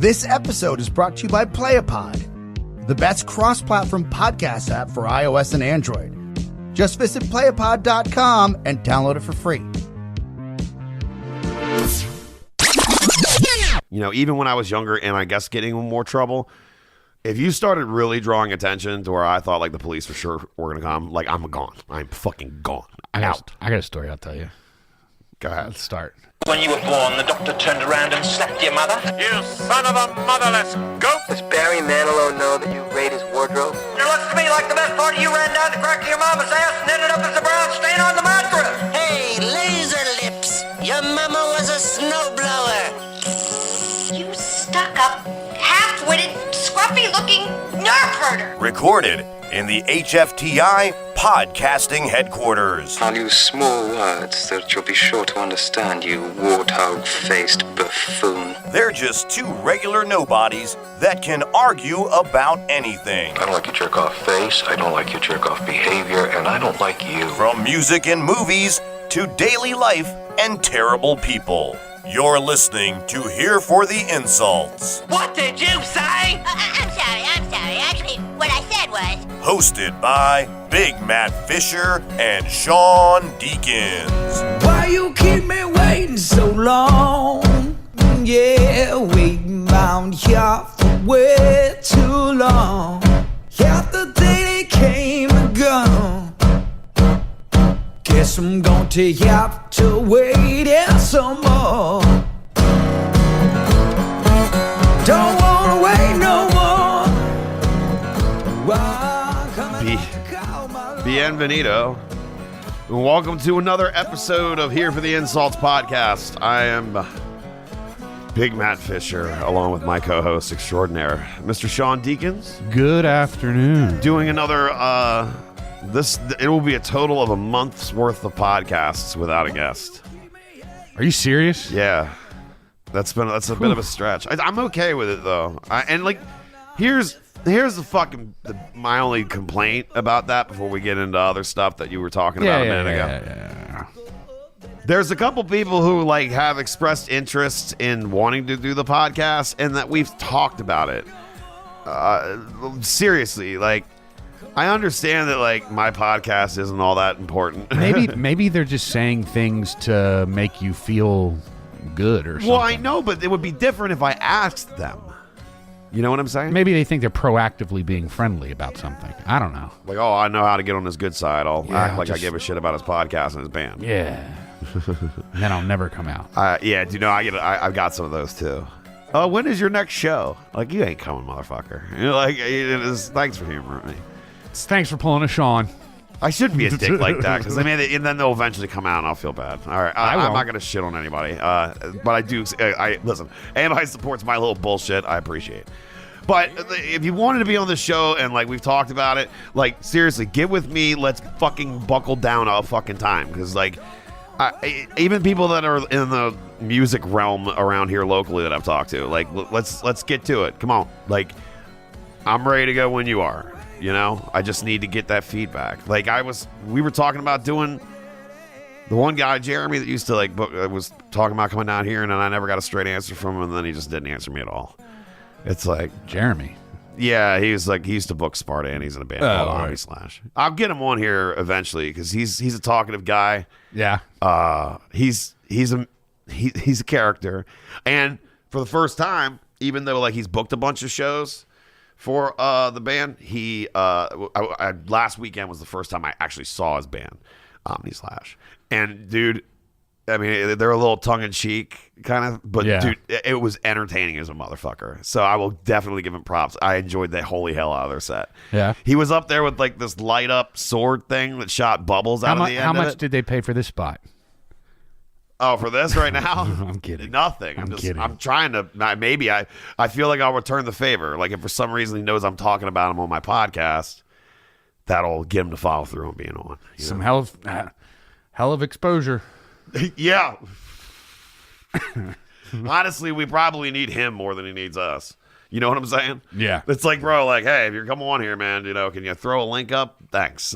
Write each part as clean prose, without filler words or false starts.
This episode is brought to you by Playapod, the best cross-platform podcast app for iOS and Android. Just visit playapod.com and download it for free. You know, even when I was younger and I guess getting in more trouble, if you started really drawing attention to where I thought like the police for sure were going to come, like I'm gone. I'm fucking gone. I got a story I'll tell you. Go ahead. Let's start. When you were born, the doctor turned around and slapped your mother. You son of a motherless goat! Does Barry Manilow know that you raid his wardrobe? It looks to me like the best part of you ran down the crack of your mama's ass and ended up as a brown stain on the mattress. Hey, laser lips! Your mama was a snowblower. You stuck-up, half-witted, scruffy-looking nerve herder. Recorded in the HFTI podcasting headquarters. I'll use small words that you'll be sure to understand, you warthog-faced buffoon. They're just two regular nobodies that can argue about anything. I don't like your jerk-off face, I don't like your jerk-off behavior, and I don't like you. From music and movies to daily life and terrible people. You're listening to Here for the Insults. What did you say? I'm sorry. Actually, what I said was... Hosted by Big Matt Fisher and Sean Deakins. Why you keep me waiting so long? Yeah, waiting round here for way too long. Yeah, the day they came and gone. Guess I'm going to have to wait some more. Don't wanna wait no more. Bienvenido. And welcome to another episode of Here for the Insults podcast. I am Big Matt Fisher, along with my co-host extraordinaire, Mr. Sean Deakins. Good afternoon. Doing another, it will be a total of a month's worth of podcasts without a guest. Are you serious? Yeah. That's a bit of a stretch. I'm okay with it, though. Here's my only complaint about that before we get into other stuff that you were talking about a minute ago. Yeah. There's a couple people who have expressed interest in wanting to do the podcast and that we've talked about it. Seriously, I understand that my podcast isn't all that important. Maybe they're just saying things to make you feel good or something. Well, I know, but it would be different if I asked them. You know what I'm saying? Maybe they think they're proactively being friendly about something. I don't know. I know how to get on his good side. I'll act like I give a shit about his podcast and his band. Yeah. And then I'll never come out. Yeah, do you know, I've got some of those too. Oh, when is your next show? You ain't coming, motherfucker. Thanks for humoring me. Thanks for pulling a Sean. I shouldn't be a dick like that, because and then they'll eventually come out and I'll feel bad. All right, I'm not going to shit on anybody, but I do. Listen, anybody supports my little bullshit, I appreciate. But if you wanted to be on the show and we've talked about it, seriously, get with me. Let's fucking buckle down a fucking time, because even people that are in the music realm around here locally that I've talked to, let's get to it. Come on, I'm ready to go when you are. You know, I just need to get that feedback. We were talking about doing the one guy, Jeremy, that used to was talking about coming down here, and then I never got a straight answer from him, and then he just didn't answer me at all. It's Jeremy. Yeah, he used to book Sparta, and he's in a band called Omni Slash. I'll get him on here eventually because he's a talkative guy. Yeah. He's a character, and for the first time, even though he's booked a bunch of shows for the band, last weekend was the first time I actually saw his band, Omni Slash. And dude, I mean, they're a little tongue-in-cheek kind of, but dude, it was entertaining as a motherfucker. So I will definitely give him props. I enjoyed the holy hell out of their set. Yeah. He was up there with this light-up sword thing that shot bubbles out of the end How of much it. did they pay for this spot? Oh, for this right now? I'm kidding. Nothing. I'm kidding. I'm trying to. Maybe I feel like I'll return the favor. If for some reason he knows I'm talking about him on my podcast, that'll get him to follow through on being on. Some hell of exposure. Yeah. Honestly, we probably need him more than he needs us. You know what I'm saying? Yeah. It's bro, hey, if you're coming on here, man, can you throw a link up? Thanks.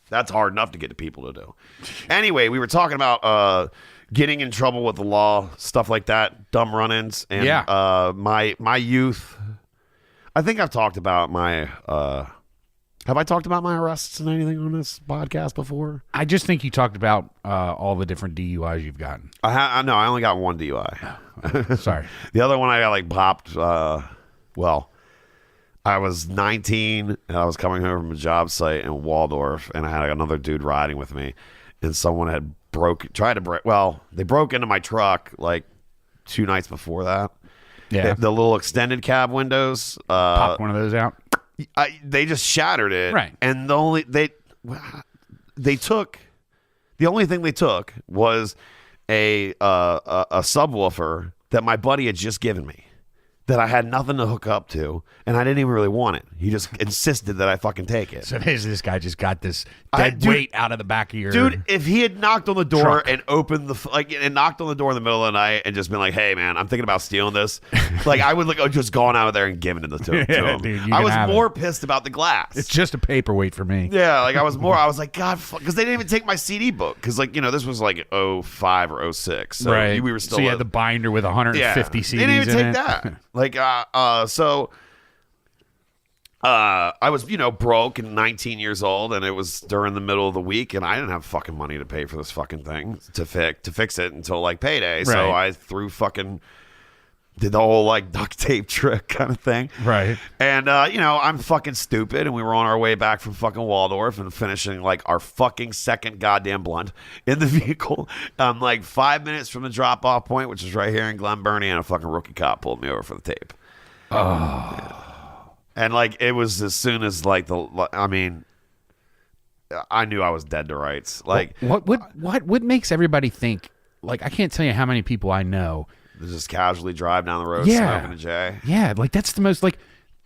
That's hard enough to get to people to do. Anyway, we were talking about getting in trouble with the law, stuff like that, dumb run-ins, and my youth. I think I've talked about my. Have I talked about my arrests and anything on this podcast before? I just think you talked about all the different DUIs you've gotten. I know. I only got one DUI. Sorry. The other one I got like popped. Well, I was 19 and I was coming home from a job site in Waldorf, and I had another dude riding with me, and someone had they broke into my truck like 2 nights before that. Yeah. The little extended cab windows. Popped one of those out. They just shattered it, right? And the only thing they took was a subwoofer that my buddy had just given me, that I had nothing to hook up to, and I didn't even really want it. He just insisted that I fucking take it. So this guy just got this dead weight out of the back of your dude. If he had knocked on the door truck. and opened and knocked on the door in the middle of the night and just been like, "Hey man, I'm thinking about stealing this," like I would just gone out there and given it to him. Dude, I was more pissed about the glass. It's just a paperweight for me. Yeah, like I was like, God, because they didn't even take my CD book, because this was like 05 or 06, so right? We were still. So you had the binder with 150 CDs. They didn't even take it. that. Like, so I was, broke and 19 years old, and it was during the middle of the week, and I didn't have fucking money to pay for this fucking thing to fix it until like payday. Right. So I did the whole like duct tape trick kind of thing. Right. And, I'm fucking stupid, and we were on our way back from fucking Waldorf and finishing like our fucking second goddamn blunt in the vehicle. Like 5 minutes from the drop off point, which is right here in Glen Burnie, and a fucking rookie cop pulled me over for the tape. Oh. Yeah. And like, it was as soon as like I knew I was dead to rights. Like, what makes everybody think, like, I can't tell you how many people I know just casually drive down the road smoking a J. Yeah, like that's the most like.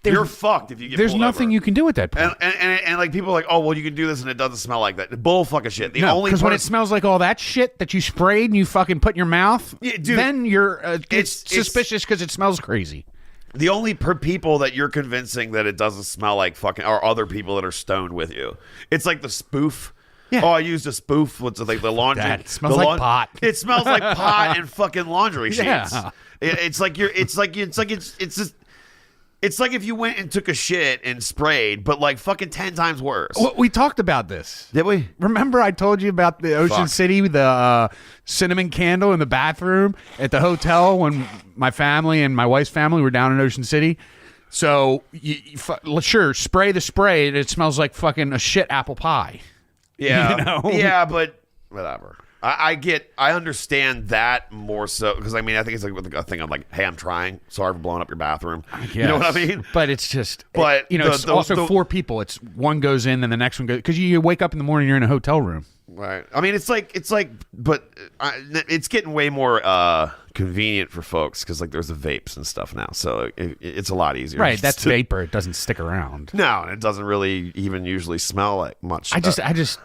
You're fucked if you get. There's pulled nothing over. you can do at that point. And like people are like, oh well, you can do this and it doesn't smell like that. Bull fucking shit. Because when it smells like all that shit that you sprayed and you fucking put in your mouth, dude, then you're it's suspicious because it smells crazy. The only people that you're convincing that it doesn't smell like fucking are other people that are stoned with you. It's like the spoof. Yeah. Oh, I used a spoof. What's like the laundry? It smells like pot. It smells like pot and fucking laundry sheets. Yeah. It's like if you went and took a shit and sprayed, but like fucking 10 times worse. Well, we talked about this. Did we? Remember I told you about the Ocean City, the cinnamon candle in the bathroom at the hotel when my family and my wife's family were down in Ocean City? So, sure, spray the spray and it smells like fucking a shit apple pie. Yeah. Yeah, but whatever. I understand that more so, because I think it's like a thing of like, hey, I'm trying. Sorry for blowing up your bathroom. Yes. You know what I mean? But it's just, it's also 4 people. It's one goes in, then the next one goes, because you wake up in the morning, you're in a hotel room. Right. But it's getting way more convenient for folks because like there's the vapes and stuff now, so it's a lot easier. Right. That's vapor. It doesn't stick around. No, it doesn't really even usually smell like much. I just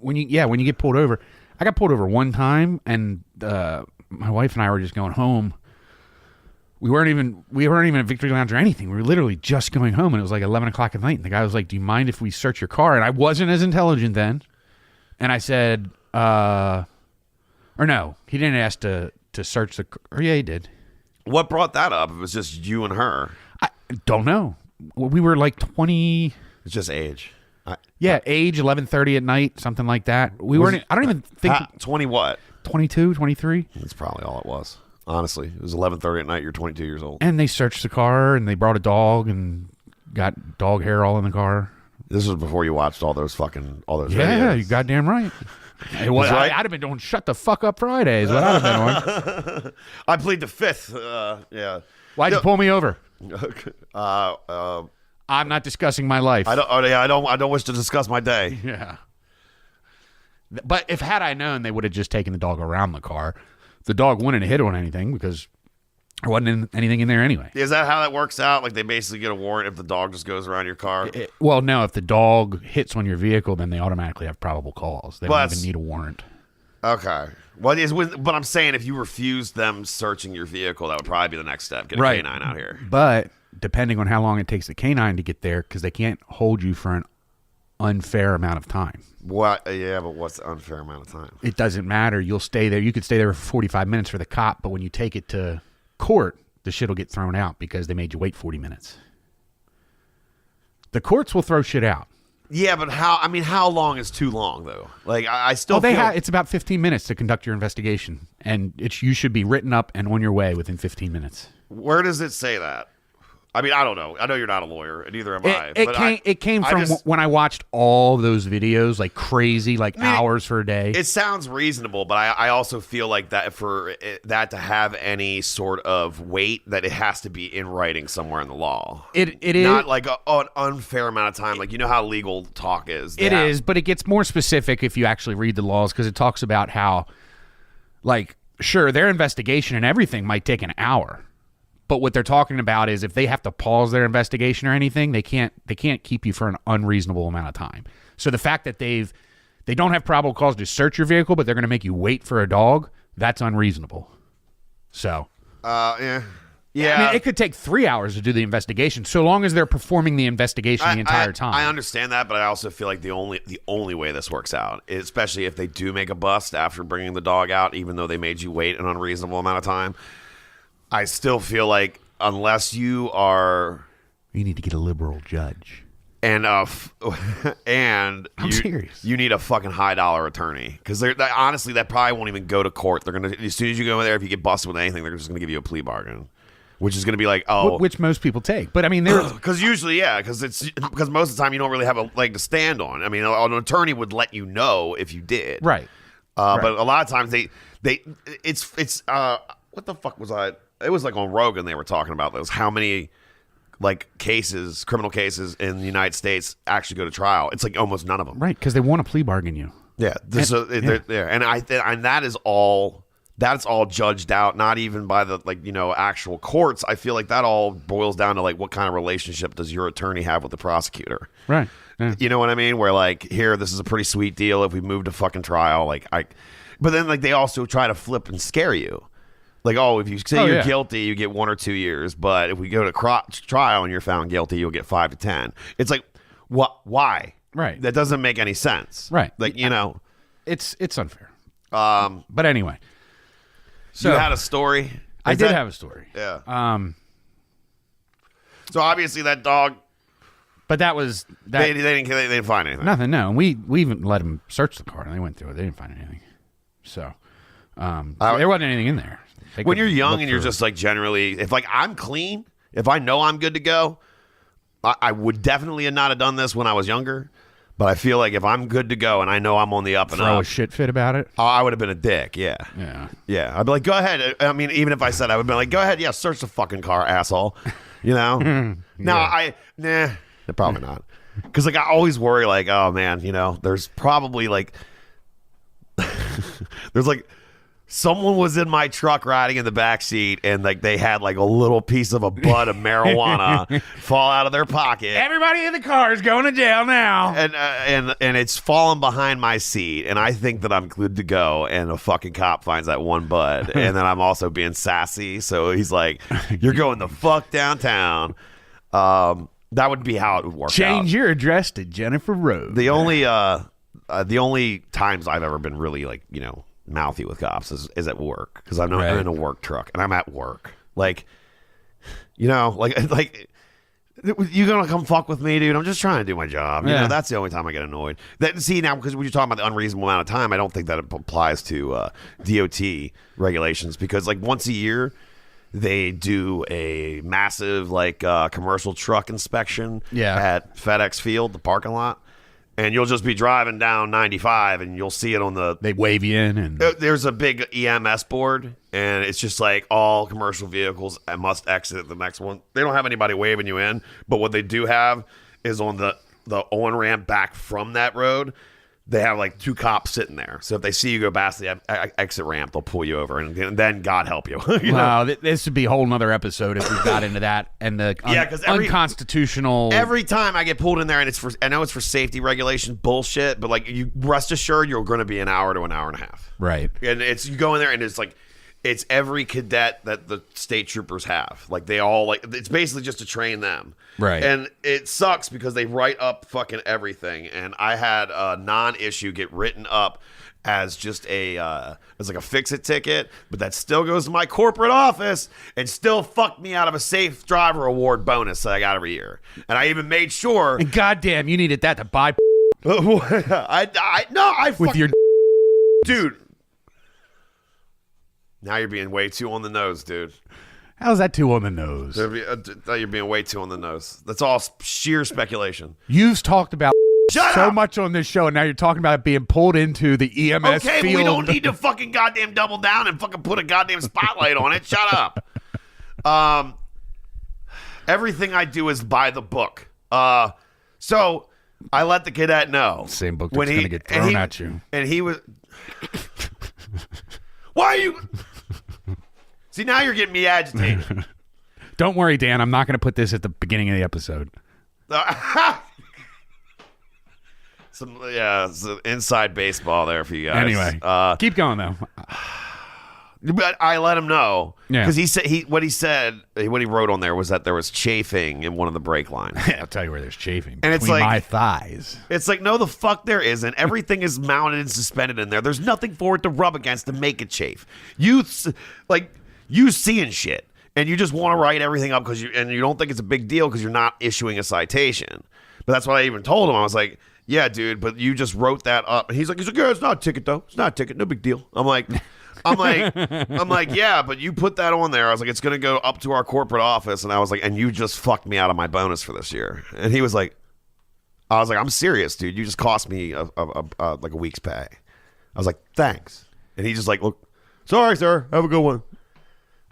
when you get pulled over. I got pulled over one time, and my wife and I were just going home. We weren't even at Victory Lounge or anything. We were literally just going home, and it was like 11 o'clock at night. And the guy was like, "Do you mind if we search your car?" And I wasn't as intelligent then, and I said, "Or no, he didn't ask to search the car." Or yeah, he did. What brought that up? It was just you and her. I don't know. We were like 20. It's just age. Age 11:30 at night, something like that. We weren't. I don't even think 20 what? 22, 23. That's probably all it was. Honestly, it was 11:30 at night. You're 22 years old. And they searched the car, and they brought a dog, and got dog hair all in the car. This was before you watched all those videos. Yeah, you goddamn right. Right. I'd have been doing "Shut the Fuck Up Fridays." What I'd have been on. I plead the fifth. Yeah. Why'd you pull me over? I'm not discussing my life. I don't wish to discuss my day. Yeah. But had I known, they would have just taken the dog around the car. The dog wouldn't have hit on anything because there wasn't anything in there anyway. Is that how that works out? Like they basically get a warrant if the dog just goes around your car? Well, no. If the dog hits on your vehicle, then they automatically have probable cause. They don't even need a warrant. Okay. But I'm saying if you refuse them searching your vehicle, that would probably be the next step. Get a canine out here. But depending on how long it takes the canine to get there, because they can't hold you for an unfair amount of time. What? Yeah, but what's the unfair amount of time? It doesn't matter. You'll stay there. You could stay there for 45 minutes for the cop, but when you take it to court, the shit will get thrown out because they made you wait 40 minutes. The courts will throw shit out. Yeah, but how long is too long though? Like I still feel it's about 15 minutes to conduct your investigation, and you should be written up and on your way within 15 minutes. Where does it say that? I mean, I don't know. I know you're not a lawyer, and neither am I. It came from when I watched all those videos, like crazy, hours for a day. It sounds reasonable, but I also feel like that for that to have any sort of weight, that it has to be in writing somewhere in the law. It is not like an unfair amount of time. Like, you know how legal talk is. It is, but it gets more specific if you actually read the laws, because it talks about how, like, sure, their investigation and everything might take an hour. But what they're talking about is if they have to pause their investigation or anything, they can't keep you for an unreasonable amount of time. So the fact that they don't have probable cause to search your vehicle, but they're going to make you wait for a dog, that's unreasonable. So, yeah. I mean, it could take 3 hours to do the investigation, so long as they're performing the investigation the entire time. I understand that, but I also feel like the only way this works out, especially if they do make a bust after bringing the dog out, even though they made you wait an unreasonable amount of time, I still feel like unless you need to get a liberal judge, and I'm serious, you need a fucking $high attorney, because honestly that probably won't even go to court. They're gonna, as soon as you go in there, if you get busted with anything, they're just gonna give you a plea bargain, which is gonna be like, which most people take. But I mean, because usually, because most of the time you don't really have a leg to stand on. I mean, an attorney would let you know if you did, right? But a lot of times it's what the fuck was I? It was like on Rogan they were talking about those, how many like criminal cases in the United States actually go to trial. It's like almost none of them. Right, because they want to plea bargain you. Yeah, and that is all. That's all judged out, not even by the actual courts. I feel like that all boils down to like what kind of relationship does your attorney have with the prosecutor. Right. Yeah. You know what I mean? Where like, here, this is a pretty sweet deal if we move to fucking trial. But then like they also try to flip and scare you. Like, if you say you're guilty, you get 1 or 2 years. But if we go to trial and you're found guilty, you'll get 5 to 10. It's like, what? Why? Right. That doesn't make any sense. Right. Like, it's unfair. But anyway, so you had a story. I did have a story. Yeah. So obviously that dog. But that was that. They didn't find anything. Nothing. No. And we even let them search the car, and they went through it. They didn't find anything. So there wasn't anything in there. When you're young and you're just like generally, if like I'm clean, if I know I'm good to go, I would definitely not have done this when I was younger. But I feel like if I'm good to go and I know I'm on the up and throw up, a shit fit about it, I would have been a dick. Yeah. I'd be like, go ahead. I mean, even if I said, I would be like, go ahead. Yeah, search the fucking car, asshole. You know? Probably not. Because like I always worry, like, oh man, there's probably like, there's like. Someone was in my truck riding in the back seat, and like they had like a little piece of a bud of marijuana fall out of their pocket. Everybody in the car is going to jail now, and it's falling behind my seat, and I think that I'm good to go, and a fucking cop finds that one bud, and then I'm also being sassy, so he's like, "You're going the fuck downtown." That would be how it would work. Change your address to Jennifer Road. The only times I've ever been really like mouthy with cops is at work, because I'm in a work truck and I'm at work. Like, you gonna come fuck with me, dude? I'm just trying to do my job. That's the only time I get annoyed. Now, because when you're talking about the unreasonable amount of time, I don't think that applies to DOT regulations, because like once a year they do a massive commercial truck inspection at FedEx Field, the parking lot. And you'll just be driving down 95, and you'll see it on they wave you in, and there's a big EMS board, and it's just like all commercial vehicles must exit the next one. They don't have anybody waving you in, but what they do have is on the on ramp back from that road, they have like 2 cops sitting there. So if they see you go past the exit ramp, they'll pull you over, and then God help you. Wow, this would be a whole nother episode if we got into that, and the unconstitutional. Every time I get pulled in there, and I know it's for safety regulation bullshit, but like you rest assured you're going to be an hour to an hour and a half. Right. And you go in there, and it's like it's every cadet that the state troopers have. Like they all it's basically just to train them. Right. And it sucks because they write up fucking everything. And I had a non-issue get written up as just as like a fix-it ticket, but that still goes to my corporate office and still fucked me out of a safe driver award bonus that I got every year. And I even made sure. And goddamn, you needed that to buy. With your dude. Now you're being way too on the nose, dude. How's that too on the nose? You're being way too on the nose. That's all sheer speculation. You've talked about Shut so up! much on this show, and now you're talking about it being pulled into the EMS okay, field. but we don't need to fucking goddamn double down and fucking put a goddamn spotlight on it. Shut up. Everything I do is by the book. So I let the cadet know. Same book that's going to get thrown at you. And he was... Why are you... See, now you're getting me agitated. Don't worry, Dan. I'm not going to put this at the beginning of the episode. Some inside baseball there for you guys. Anyway, keep going though. But I let him know because Yeah. what he wrote on there was that there was chafing in one of the brake lines. I'll tell you where there's chafing. And it's between like- my thighs. It's like, no, the fuck there isn't. Everything is mounted and suspended in there. There's nothing for it to rub against to make it chafe. You seeing shit, and you just want to write everything up because you don't think it's a big deal because you're not issuing a citation. But that's what I even told him. I was like, yeah, dude, but you just wrote that up. And he's like, yeah, it's not a ticket though. It's not a ticket. No big deal. I'm like, yeah, but you put that on there. I was like, it's going to go up to our corporate office. And I was like, and you just fucked me out of my bonus for this year. And he was like, I was like, I'm serious, dude. You just cost me like a week's pay. I was like, thanks. And he just like, look, sorry, sir. Have a good one.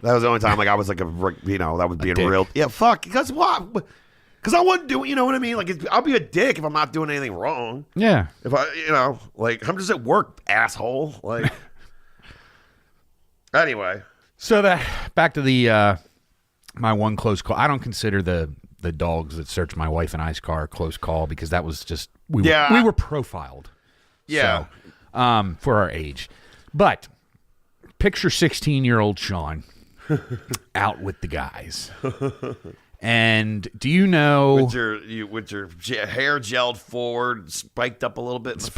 That was the only time I was like that was being real. Yeah, fuck. Because what? Because I wasn't doing, you know what I mean? Like, I'll be a dick if I'm not doing anything wrong. Yeah. If I'm just at work, asshole. Like, anyway. So back to the my one close call. I don't consider the dogs that searched my wife and I's car a close call because that was just we were profiled. Yeah. So, for our age, but picture 16-year-old Sean out with the guys. And do you know with your hair gelled forward, spiked up a little bit?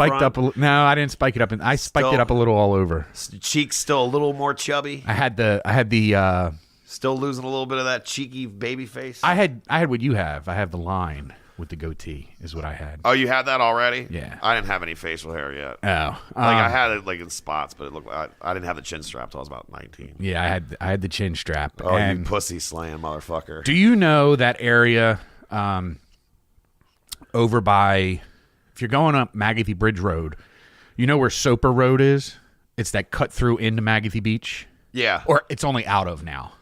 No, I didn't spike it up, and I spiked it up a little all over. Cheeks still a little more chubby. I had the still losing a little bit of that cheeky baby face. I had what you have. I have the line with the goatee is what I had. Oh, you had that already? Yeah. I didn't have any facial hair yet. Oh, I had it like in spots, but it looked like I didn't have the chin strap till I was about 19. Yeah, I had the chin strap. Oh, and you pussy slaying motherfucker! Do you know that area over by, if you're going up Magathy Bridge Road, you know where Soper Road is? It's that cut through into Magathy Beach. Yeah, or it's only out of now.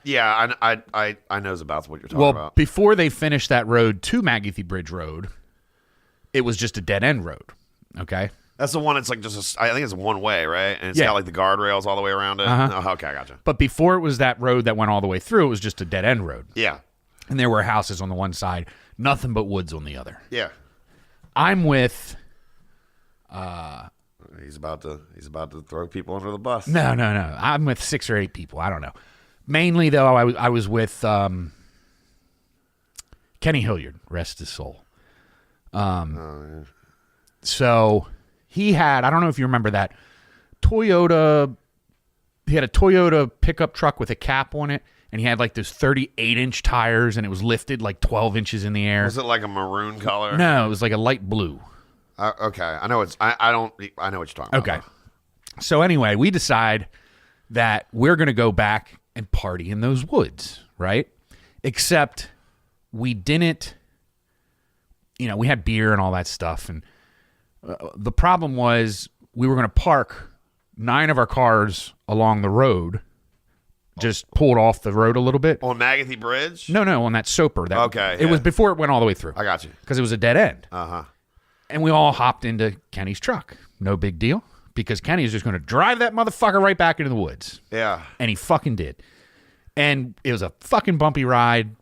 Yeah, I knows about what you're talking about. Well, before they finished that road to Magathy Bridge Road, it was just a dead end road. Okay, that's the one. It's like I think it's one way, right? And it's got like the guardrails all the way around it. Uh-huh. Oh, okay, I gotcha. But before it was that road that went all the way through, it was just a dead end road. Yeah, and there were houses on the one side, nothing but woods on the other. Yeah, I'm with. He's about to throw people under the bus. No. I'm with 6 or 8 people. I don't know. Mainly, though, I was with Kenny Hilliard, rest his soul. So he had, I don't know if you remember that, Toyota, he had a Toyota pickup truck with a cap on it, and he had like those 38-inch tires, and it was lifted like 12 inches in the air. Was it like a maroon color? No, it was like a light blue. Okay, I know I know what you're talking about. Okay. So anyway, we decide that we're going to go back and party in those woods, right? Except we didn't, we had beer and all that stuff. And the problem was we were going to park 9 of our cars along the road, just pulled off the road a little bit. On Magathy Bridge? No, on that Soper. Okay. It was before it went all the way through. I got you. Because it was a dead end. Uh-huh. And we all hopped into Kenny's truck. No big deal. Because Kenny is just going to drive that motherfucker right back into the woods. Yeah. And he fucking did. And it was a fucking bumpy ride,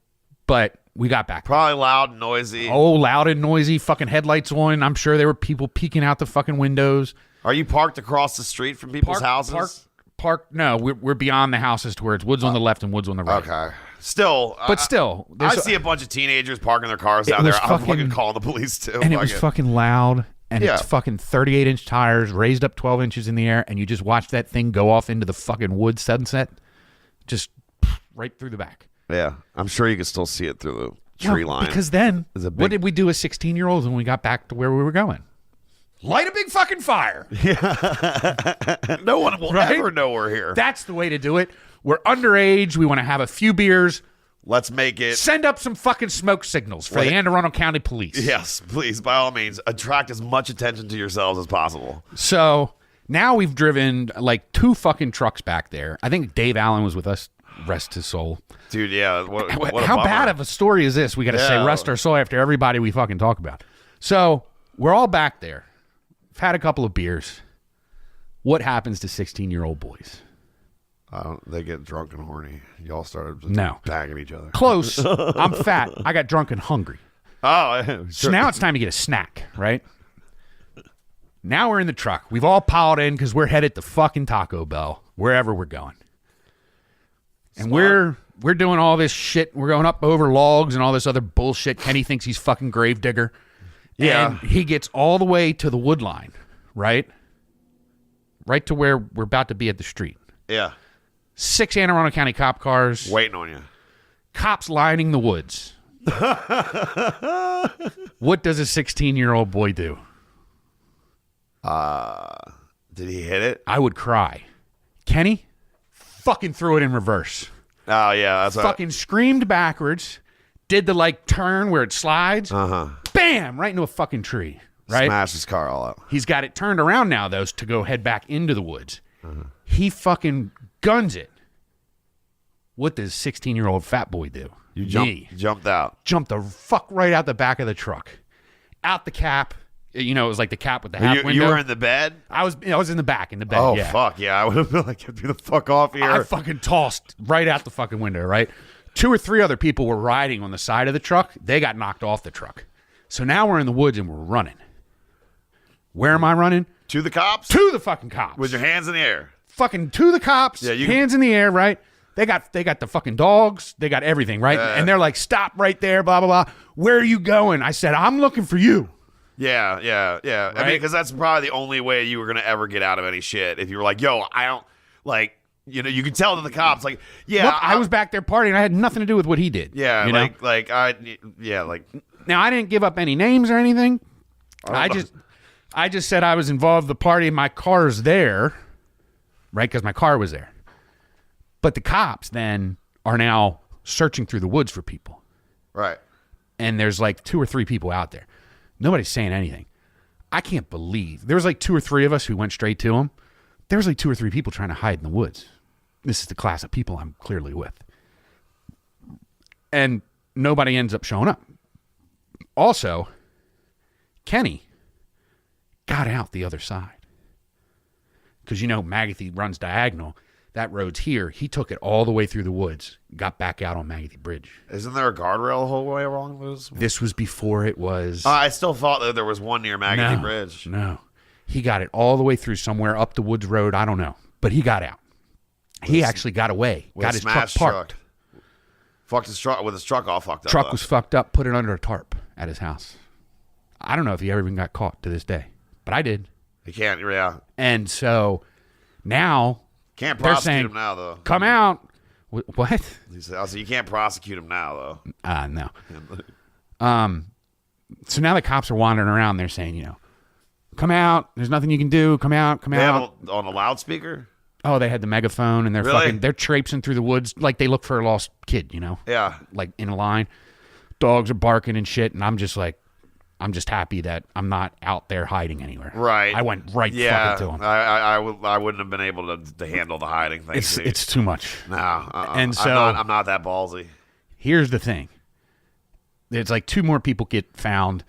but we got back. Probably loud and noisy. Oh, loud and noisy. Fucking headlights on. I'm sure there were people peeking out the fucking windows. Are you parked across the street from people's houses? parked. No, we're beyond the houses to where it's woods on the left and woods on the right. Okay. Still. But still. I see a bunch of teenagers parking their cars down there. I'm fucking calling the police, too. And it was fucking loud. And it's fucking 38-inch tires raised up 12 inches in the air. And you just watch that thing go off into the fucking wood sunset. Just right through the back. Yeah. I'm sure you can still see it through the tree line. Because then, what did we do as 16-year-olds when we got back to where we were going? Light a big fucking fire. Yeah. No one will ever know we're here. That's the way to do it. We're underage. We want to have a few beers. Let's make it. Send up some fucking smoke signals for the Anne Arundel County Police. Yes, please, by all means, attract as much attention to yourselves as possible. So now we've driven like 2 fucking trucks back there. I think Dave Allen was with us. Rest his soul. Dude, yeah. What How bad of a story is this? We got to say rest our soul after everybody we fucking talk about. So we're all back there. We've had a couple of beers. What happens to 16-year-old boys? They get drunk and horny. Y'all started banging each other. Close. I'm fat. I got drunk and hungry. Oh, sure. So now it's time to get a snack, right? Now we're in the truck. We've all piled in because we're headed to fucking Taco Bell, wherever we're going. And we're doing all this shit. We're going up over logs and all this other bullshit. Kenny thinks he's fucking Gravedigger. Yeah. And he gets all the way to the wood line, right? Right to where we're about to be at the street. Yeah. 6 Anne Arundel County cop cars. Waiting on you. Cops lining the woods. What does a 16-year-old boy do? Did he hit it? I would cry. Kenny fucking threw it in reverse. Oh, yeah. That's fucking screamed backwards. Did the like turn where it slides. Bam! Right into a fucking tree. Right? Smashed his car all up. He's got it turned around now, though, to go head back into the woods. He fucking guns it. What does 16-year-old fat boy do? You jumped out. Jumped the fuck right out the back of the truck. Out the cap. You know, it was like the cap with the half window. You were in the bed? I was in the back, in the bed, Oh, yeah. fuck, yeah. I would have been like, get the fuck off here. I fucking tossed right out the fucking window, right? 2 or 3 other people were riding on the side of the truck. They got knocked off the truck. So now we're in the woods and we're running. Where am I running? To the cops? To the fucking cops. With your hands in the air. Fucking to the cops, hands in the air, right? They got the fucking dogs. They got everything, right? And they're like, stop right there, blah, blah, blah. Where are you going? I said, I'm looking for you. Yeah. Right? I mean, because that's probably the only way you were going to ever get out of any shit. If you were like, yo, I don't, like, you know, you can tell to the cops, like, yeah. Look, I was back there partying. I had nothing to do with what he did. Yeah, you know? Now, I didn't give up any names or anything. I just said I was involved in the party. My car's there, right? Because my car was there. But the cops then are now searching through the woods for people. Right. And there's like 2 or 3 people out there. Nobody's saying anything. I can't believe. There was like 2 or 3 of us who went straight to them. There was like 2 or 3 people trying to hide in the woods. This is the class of people I'm clearly with. And nobody ends up showing up. Also, Kenny got out the other side. Because, you know, Magathie runs diagonal. That road's here. He took it all the way through the woods, got back out on Magathie Bridge. Isn't there a guardrail the whole way along those? This was before it was. I still thought that there was one near Magathie Bridge. No. He got it all the way through somewhere up the woods road. I don't know. But he got out. He actually got away. Got his truck parked. Fucked his truck with his truck all fucked up. Truck was fucked up, put it under a tarp at his house. I don't know if he ever even got caught to this day. But I did. He can't, yeah. And so now. Can't prosecute him now, though. Come out. What? So you can't prosecute him now, though. No. So now the cops are wandering around. They're saying, you know, come out. There's nothing you can do. Come out. Come out. On a loudspeaker? Oh, they had the megaphone, and they're traipsing through the woods like they look for a lost kid, you know? Yeah. Like in a line. Dogs are barking and shit, and I'm just happy that I'm not out there hiding anywhere. Right. I went right fucking to him. I wouldn't have been able to handle the hiding thing. It's too much. No. And so I'm not that ballsy. Here's the thing. It's like 2 more people get found.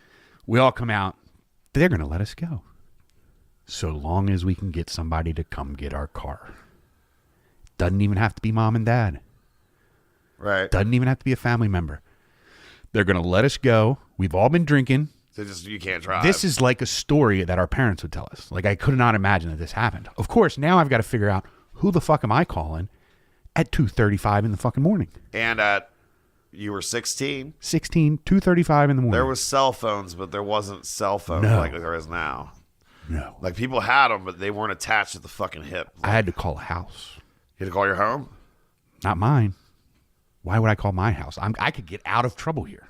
We all come out. They're going to let us go. So long as we can get somebody to come get our car. Doesn't even have to be mom and dad. Right. Doesn't even have to be a family member. They're going to let us go. We've all been drinking. So you can't drive. This is like a story that our parents would tell us. Like, I could not imagine that this happened. Of course, now I've got to figure out who the fuck am I calling at 2:35 in the fucking morning? And you were 16? 16, 2:35 in the morning. There was cell phones, but there wasn't cell phones like there is now. No. Like, people had them, but they weren't attached to the fucking hip. I had to call a house. You had to call your home? Not mine. Why would I call my house? I could get out of trouble here.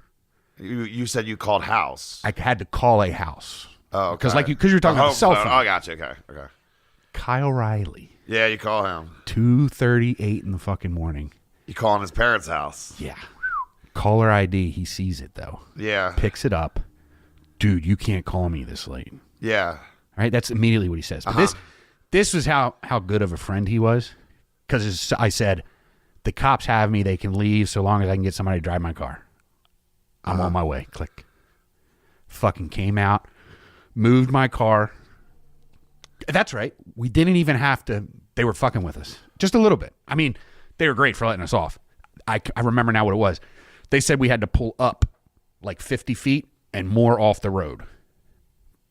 You said you called house. I had to call a house. Oh, because you're talking about the cell phone. Oh, I got you. Okay. Kyle Riley. Yeah, you call him. 2:38 in the fucking morning. You calling his parents' house. Yeah. Caller ID. He sees it though. Yeah. Picks it up. Dude, you can't call me this late. Yeah. Right. That's immediately what he says. But this was how good of a friend he was. Because I said, the cops have me. They can leave so long as I can get somebody to drive my car. I'm on my way. Click. Fucking came out, moved my car. That's right. We didn't even have to. They were fucking with us just a little bit. I mean, they were great for letting us off. I remember now what it was. They said we had to pull up like 50 feet and more off the road.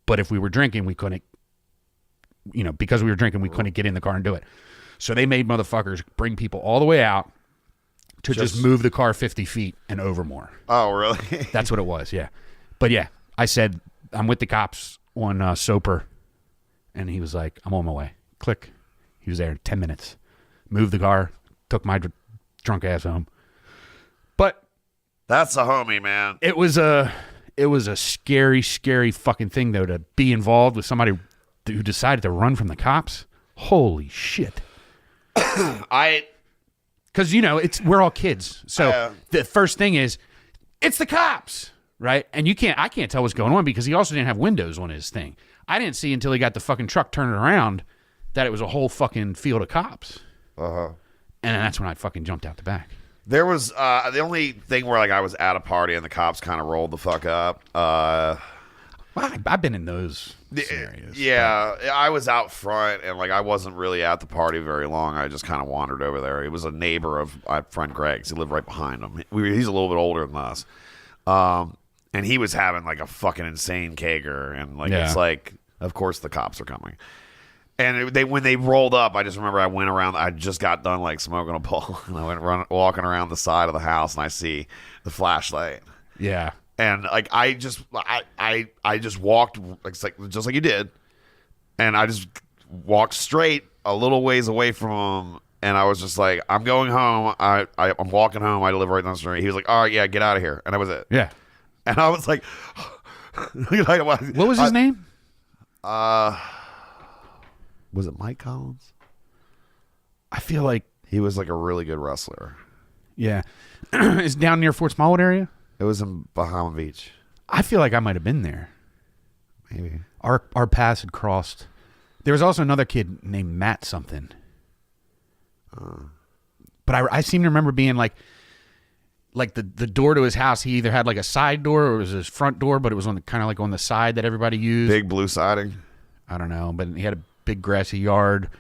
But if we were drinking, we couldn't, because we were drinking, we couldn't get in the car and do it. So they made motherfuckers bring people all the way out to just move the car 50 feet and over more. Oh, really? That's what it was, yeah. But yeah, I said, I'm with the cops on Soper. And he was like, I'm on my way. Click. He was there in 10 minutes. Moved the car, took my drunk ass home. But that's a homie, man. It was a scary, scary fucking thing, though, to be involved with somebody who decided to run from the cops. Holy shit. Because, we're all kids. So the first thing is, it's the cops, right? And I can't tell what's going on because he also didn't have windows on his thing. I didn't see until he got the fucking truck turning around that it was a whole fucking field of cops. And that's when I fucking jumped out the back. There was the only thing where I was at a party and the cops kind of rolled the fuck up. Well, I've been in those scenarios. Yeah, I was out front and I wasn't really at the party very long. I just kind of wandered over there. He was a neighbor of my friend Greg's. He lived right behind him. He's a little bit older than us. And he was having a fucking insane kegger, and it's of course the cops are coming. And when they rolled up, I just remember I went around. I just got done smoking a bowl, and I went walking around the side of the house, and I see the flashlight. Yeah, and I just walked just like you did, and I just walked straight a little ways away from him, and I was just like, I'm going home. I'm walking home. I live right down the street. He was like, all right, yeah, get out of here, and that was it. Yeah. And I was like, what was his name? Was it Mike Collins? I feel like he was a really good wrestler. Yeah. Is it down near Fort Smallwood area? It was in Bahama Beach. I feel like I might have been there. Maybe. Our paths had crossed. There was also another kid named Matt something. But I seem to remember being the door to his house, he either had a side door or it was his front door, but it was on kind of on the side that everybody used. Big blue siding? I don't know, but he had a big grassy yard,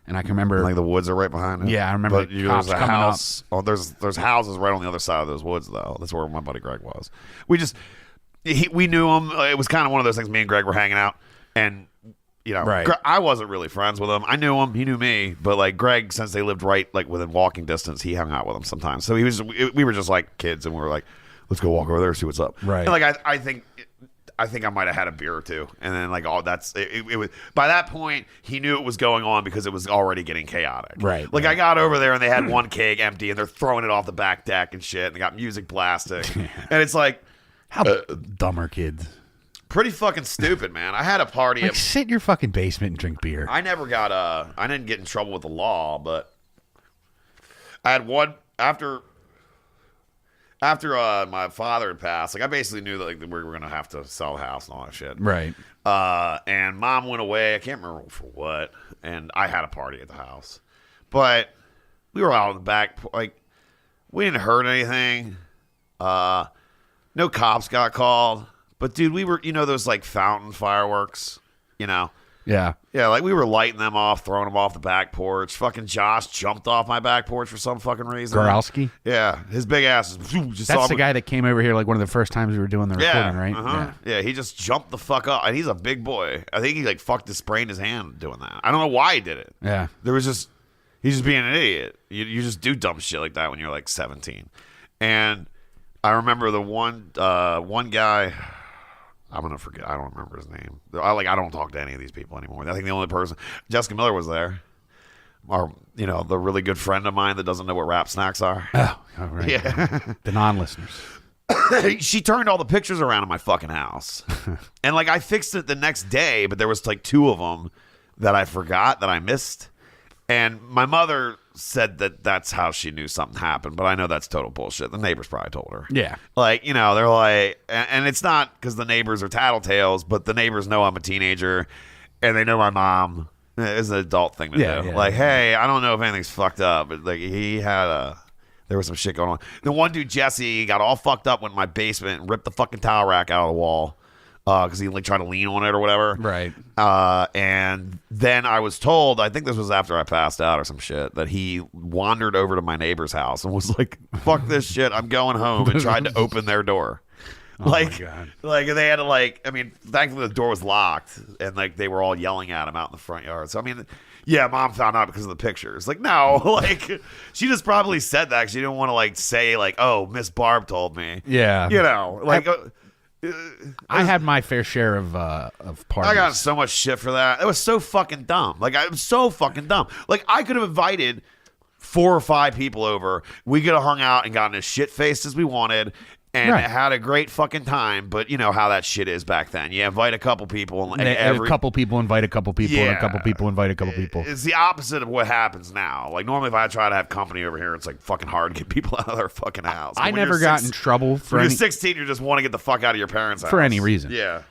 and I can remember the woods are right behind it. Yeah, I remember. But there's a house. Oh, there's houses right on the other side of those woods, though. That's where my buddy Greg was. We knew him. It was kind of one of those things. Me and Greg were hanging out, and right. I wasn't really friends with him. I knew him. He knew me. But Greg, since they lived right within walking distance, he hung out with him sometimes. So we were just kids, and we were like, let's go walk over there and see what's up. Right. And I think I might have had a beer or two, and then that's it was. By that point, he knew it was going on because it was already getting chaotic. Right. I got over there and they had one keg empty, and they're throwing it off the back deck and shit, and they got music blasting, and it's how dumber kids. Pretty fucking stupid, man. I had a party. Sit in your fucking basement and drink beer. I never got I didn't get in trouble with the law, but I had one after my father had passed. I basically knew that we were gonna have to sell the house and all that shit. Right. And mom went away. I can't remember for what. And I had a party at the house, but we were out in the back. We didn't hurt anything. No cops got called. But, dude, we were, those, fountain fireworks, Yeah. Yeah, we were lighting them off, throwing them off the back porch. Fucking Josh jumped off my back porch for some fucking reason. Goralski? Yeah, his big ass just That's the guy that came over here, one of the first times we were doing the recording, right? Uh-huh. Yeah, he just jumped the fuck up. And he's a big boy. I think he, sprained his hand doing that. I don't know why he did it. Yeah. There was just... He's just being an idiot. You just do dumb shit like that when you're like 17. And I remember the one guy. I'm gonna forget. I don't remember his name. I don't talk to any of these people anymore. I think the only person, Jessica Miller, was there. Or the really good friend of mine that doesn't know what rap snacks are. Oh, right. Yeah. The non-listeners. She turned all the pictures around in my fucking house, and like I fixed it the next day, but there was like 2 of them that I forgot that I missed, and my mother said that that's how she knew something happened, but I know that's total bullshit. The neighbors probably told her. Yeah. Like, they're like, and it's not because the neighbors are tattletales, but the neighbors know I'm a teenager and they know my mom is an adult thing to do. Yeah, like, hey, I don't know if anything's fucked up, but like there was some shit going on. The one dude, Jesse, got all fucked up went in my basement and ripped the fucking towel rack out of the wall. Because he like tried to lean on it or whatever. Right. And then I was told, I think this was after I passed out or some shit, that he wandered over to my neighbor's house and was like, fuck this shit, I'm going home, and tried to open their door. Oh my God. Like they had to thankfully the door was locked and like they were all yelling at him out in the front yard. So I mean, yeah, mom found out because of the pictures. Like, no, like she just probably said that 'cause she didn't want to like say like, oh, Miss Barb told me. Yeah. I had my fair share of parties. I got so much shit for that. It was so fucking dumb. Like, it was so fucking dumb. Like, I could have invited 4 or 5 people over. We could have hung out and gotten as shit faced as we wanted and had a great fucking time. But you know how that shit is back then. You invite a couple people, and a couple people invite a couple people, and a couple people invite a couple people. It's the opposite of what happens now. Like, normally if I try to have company over here, it's like fucking hard to get people out of their fucking house. I never got in trouble for when you're 16, you just want to get the fuck out of your parents' house. For any reason. Yeah.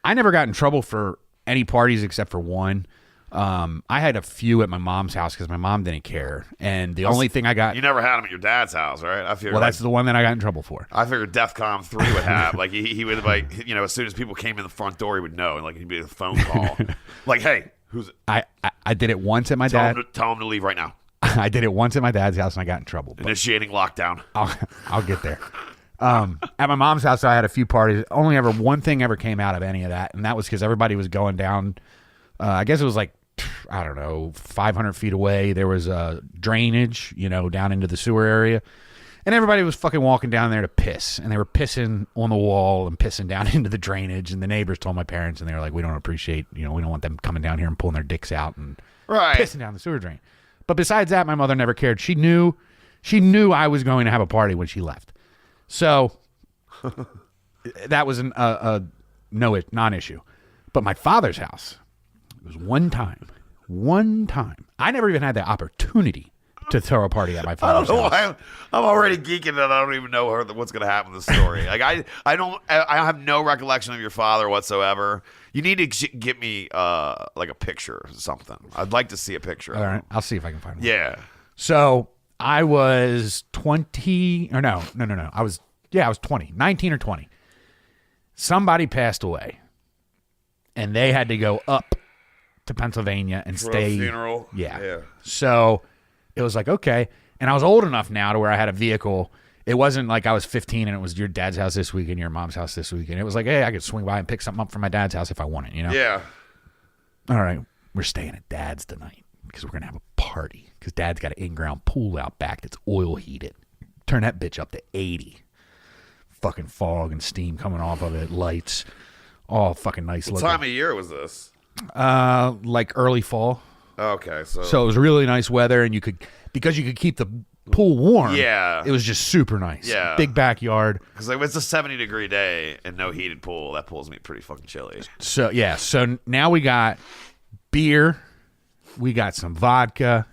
I never got in trouble for any parties except for one. I had a few at my mom's house because my mom didn't care, and the only thing I got. You never had them at your dad's house, right? I figured. Well, that's the one that I got in trouble for. I figured DEFCON 3 would have like he would like as soon as people came in the front door, he would know, and like he'd be a phone call, like, hey, who's it? I did it once at my dad. Tell him to leave right now. I did it once at my dad's house and I got in trouble. Initiating lockdown. I'll get there. At my mom's house, I had a few parties. Only ever one thing ever came out of any of that, and that was because everybody was going down. I guess it was like, I don't know, 500 feet away. There was a drainage, down into the sewer area. And everybody was fucking walking down there to piss. And they were pissing on the wall and pissing down into the drainage. And the neighbors told my parents, and they were like, we don't appreciate, we don't want them coming down here and pulling their dicks out and pissing down the sewer drain. But besides that, my mother never cared. She knew I was going to have a party when she left. So that was a non-issue. But my father's house, it was one time. I never even had the opportunity to throw a party at my father's house. I'm already geeking and I don't even know what's going to happen in the story. Like I have no recollection of your father whatsoever. You need to get me like a picture or something. I'd like to see a picture. All right, I'll see if I can find one. Yeah. So I was 20 or no. I was 20, 19 or 20. Somebody passed away, and they had to go up to Pennsylvania and For stay. a funeral. Yeah. So it was like, okay. And I was old enough now to where I had a vehicle. It wasn't like I was 15 and it was your dad's house this week and your mom's house this week. And it was like, hey, I could swing by and pick something up from my dad's house if I wanted, Yeah. All right, we're staying at dad's tonight because we're going to have a party because dad's got an in-ground pool out back that's oil heated. Turn that bitch up to 80. Fucking fog and steam coming off of it, lights, all fucking nice looking. What time of year was this? Like early fall. Okay, so it was really nice weather, and you could keep the pool warm. Yeah, it was just super nice. Yeah, big backyard. Because like, it's a 70-degree day and no heated pool. That pool's gonna be pretty fucking chilly. So yeah, so now we got beer, we got some vodka.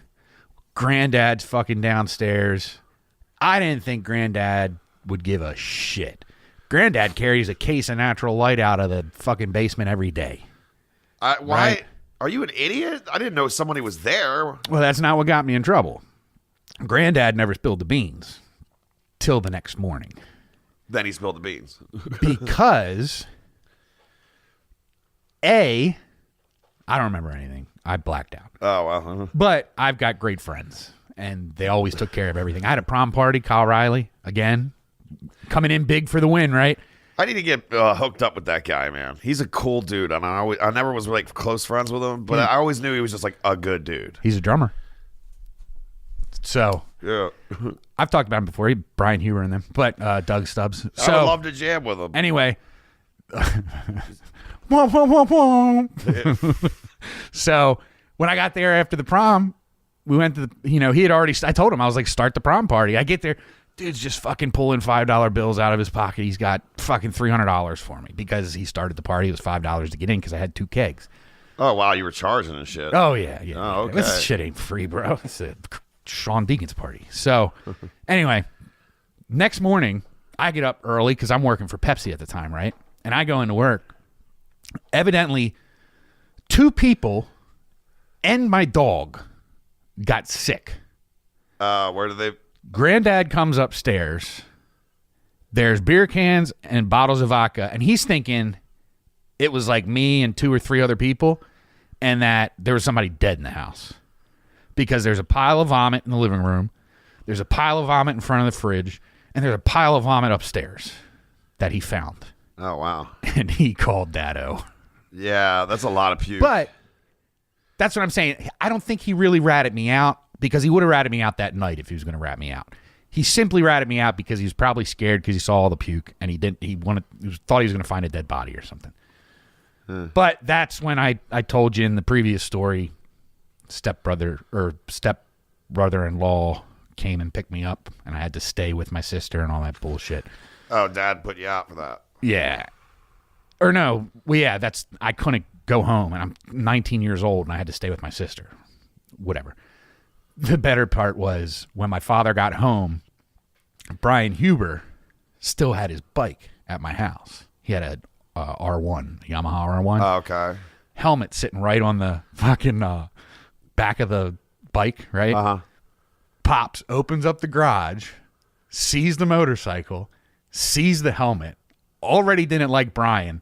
Granddad's fucking downstairs. I didn't think Granddad would give a shit. Granddad carries a case of Natural Light out of the fucking basement every day. Why? Right? Are you an idiot? I didn't know somebody was there. Well, that's not what got me in trouble. Granddad never spilled the beans till the next morning. Then he spilled the beans. Because, I don't remember anything. I blacked out. Oh, well. But I've got great friends, and they always took care of everything. I had a prom party, Kyle Riley, again, coming in big for the win, right? I need to get hooked up with that guy, man. He's a cool dude, and I never was like close friends with him, but I always knew he was just like a good dude. He's a drummer. So Yeah. I've talked about him before. Brian Huber and them, but Doug Stubbs. So I would love to jam with him. anyway, womp, womp, womp, womp. So when I got there after the prom, we went to the, he had already, I told him, I was like, start the prom party. I get there, dude's just fucking pulling $5 bills out of his pocket. He's got fucking $300 for me because he started the party. It was $5 to get in because I had 2 kegs. Oh, wow, you were charging and shit. Oh, yeah. Oh, okay. This shit ain't free, bro. It's a Sean Deacon's party. So anyway, next morning, I get up early because I'm working for Pepsi at the time, right? And I go into work. Evidently, 2 people and my dog got sick. Where did they? Granddad comes upstairs. There's beer cans and bottles of vodka, and he's thinking it was like me and 2 or 3 other people, and that there was somebody dead in the house. Because there's a pile of vomit in the living room, there's a pile of vomit in front of the fridge, and there's a pile of vomit upstairs that he found. Oh, wow. And he called Dado. Yeah, that's a lot of puke. But that's what I'm saying. I don't think he really ratted me out because he would have ratted me out that night if he was going to rat me out. He simply ratted me out because he was probably scared because he saw all the puke and he thought he was going to find a dead body or something. But that's when I told you in the previous story, stepbrother-in-law came and picked me up and I had to stay with my sister and all that bullshit. Oh, Dad put you out for that. Yeah. Or no, well, yeah, I couldn't go home, and I'm 19 years old, and I had to stay with my sister. Whatever. The better part was when my father got home, Brian Huber still had his bike at my house. He had a R1, Yamaha R1. Oh, okay. Helmet sitting right on the fucking back of the bike, right? Uh-huh. Pops opens up the garage, sees the motorcycle, sees the helmet, already didn't like Brian.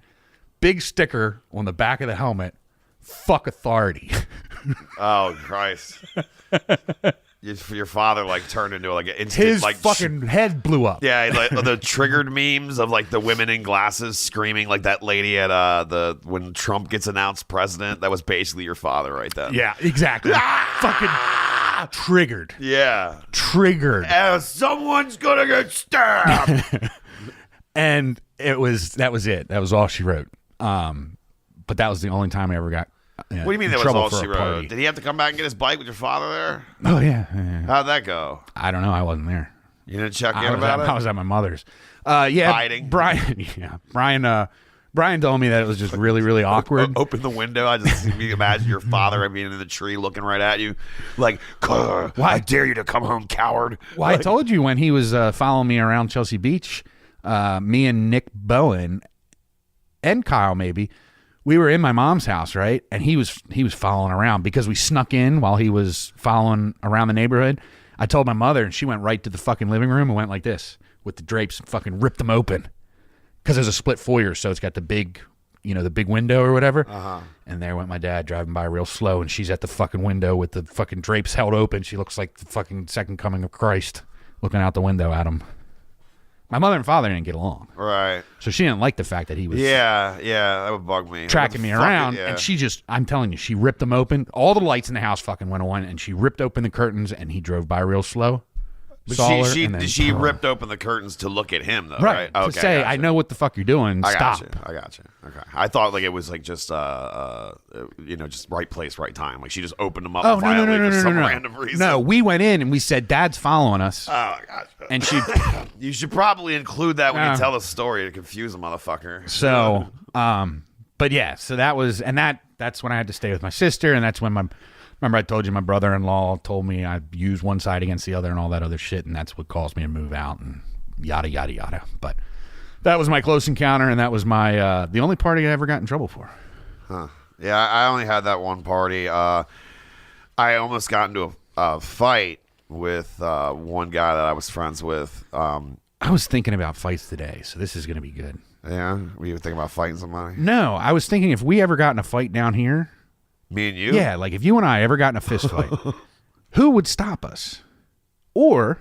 Big sticker on the back of the helmet, fuck authority. Oh, Christ. Your father like turned into like an instant His like fucking head blew up. Yeah, like the triggered memes of like the women in glasses screaming like that lady at when Trump gets announced president. That was basically your father right then. Yeah, exactly. Fucking triggered. Yeah. Triggered. Someone's gonna get stabbed. And that was it. That was all she wrote. But that was the only time I ever got. What do you mean that was all she wrote? Did he have to come back and get his bike with your father there? Oh yeah. How'd that go? I don't know. I wasn't there. You didn't check in about it? I was at my mother's. Yeah. Hiding. Brian. Yeah. Brian told me that it was just really, really awkward. Open the window. I just imagine your father being in the tree looking right at you, like, I dare you to come home, coward. Well, I told you when he was following me around Chelsea Beach, me and Nick Bowen and Kyle maybe, we were in my mom's house, right? And he was following around because we snuck in while he was following around the neighborhood. I told my mother, and she went right to the fucking living room and went like this with the drapes and fucking ripped them open. Because there's a split foyer, so it's got the big, the big window or whatever. Uh-huh. And there went my dad driving by real slow, and she's at the fucking window with the fucking drapes held open. She looks like the fucking second coming of Christ looking out the window at him. My mother and father didn't get along. Right. So she didn't like the fact that he was yeah, that would bug me. tracking me around. Yeah. And she just, I'm telling you, she ripped them open. All the lights in the house fucking went on, and she ripped open the curtains, and he drove by real slow. But she ripped open the curtains to look at him, though, right? To say, I know what the fuck you're doing. Stop. I got you. Okay. I thought like it was like just just right place, right time. Like she just opened them up. Oh, no, no. Random reason. No, we went in and we said, Dad's following us. Oh, I got you. And she, you should probably include that when you tell the story to confuse a motherfucker. So, but yeah, so that was, and that's when I had to stay with my sister, and that's when remember I told you my brother-in-law told me I'd use one side against the other and all that other shit, and that's what caused me to move out and yada, yada, yada. But that was my close encounter, and that was my the only party I ever got in trouble for. Huh. Yeah, I only had that one party. I almost got into a fight with one guy that I was friends with. I was thinking about fights today, so this is going to be good. Yeah? Were you thinking about fighting somebody? No, I was thinking if we ever got in a fight down here. Me and you? Yeah, like if you and I ever got in a fist fight, who would stop us? Or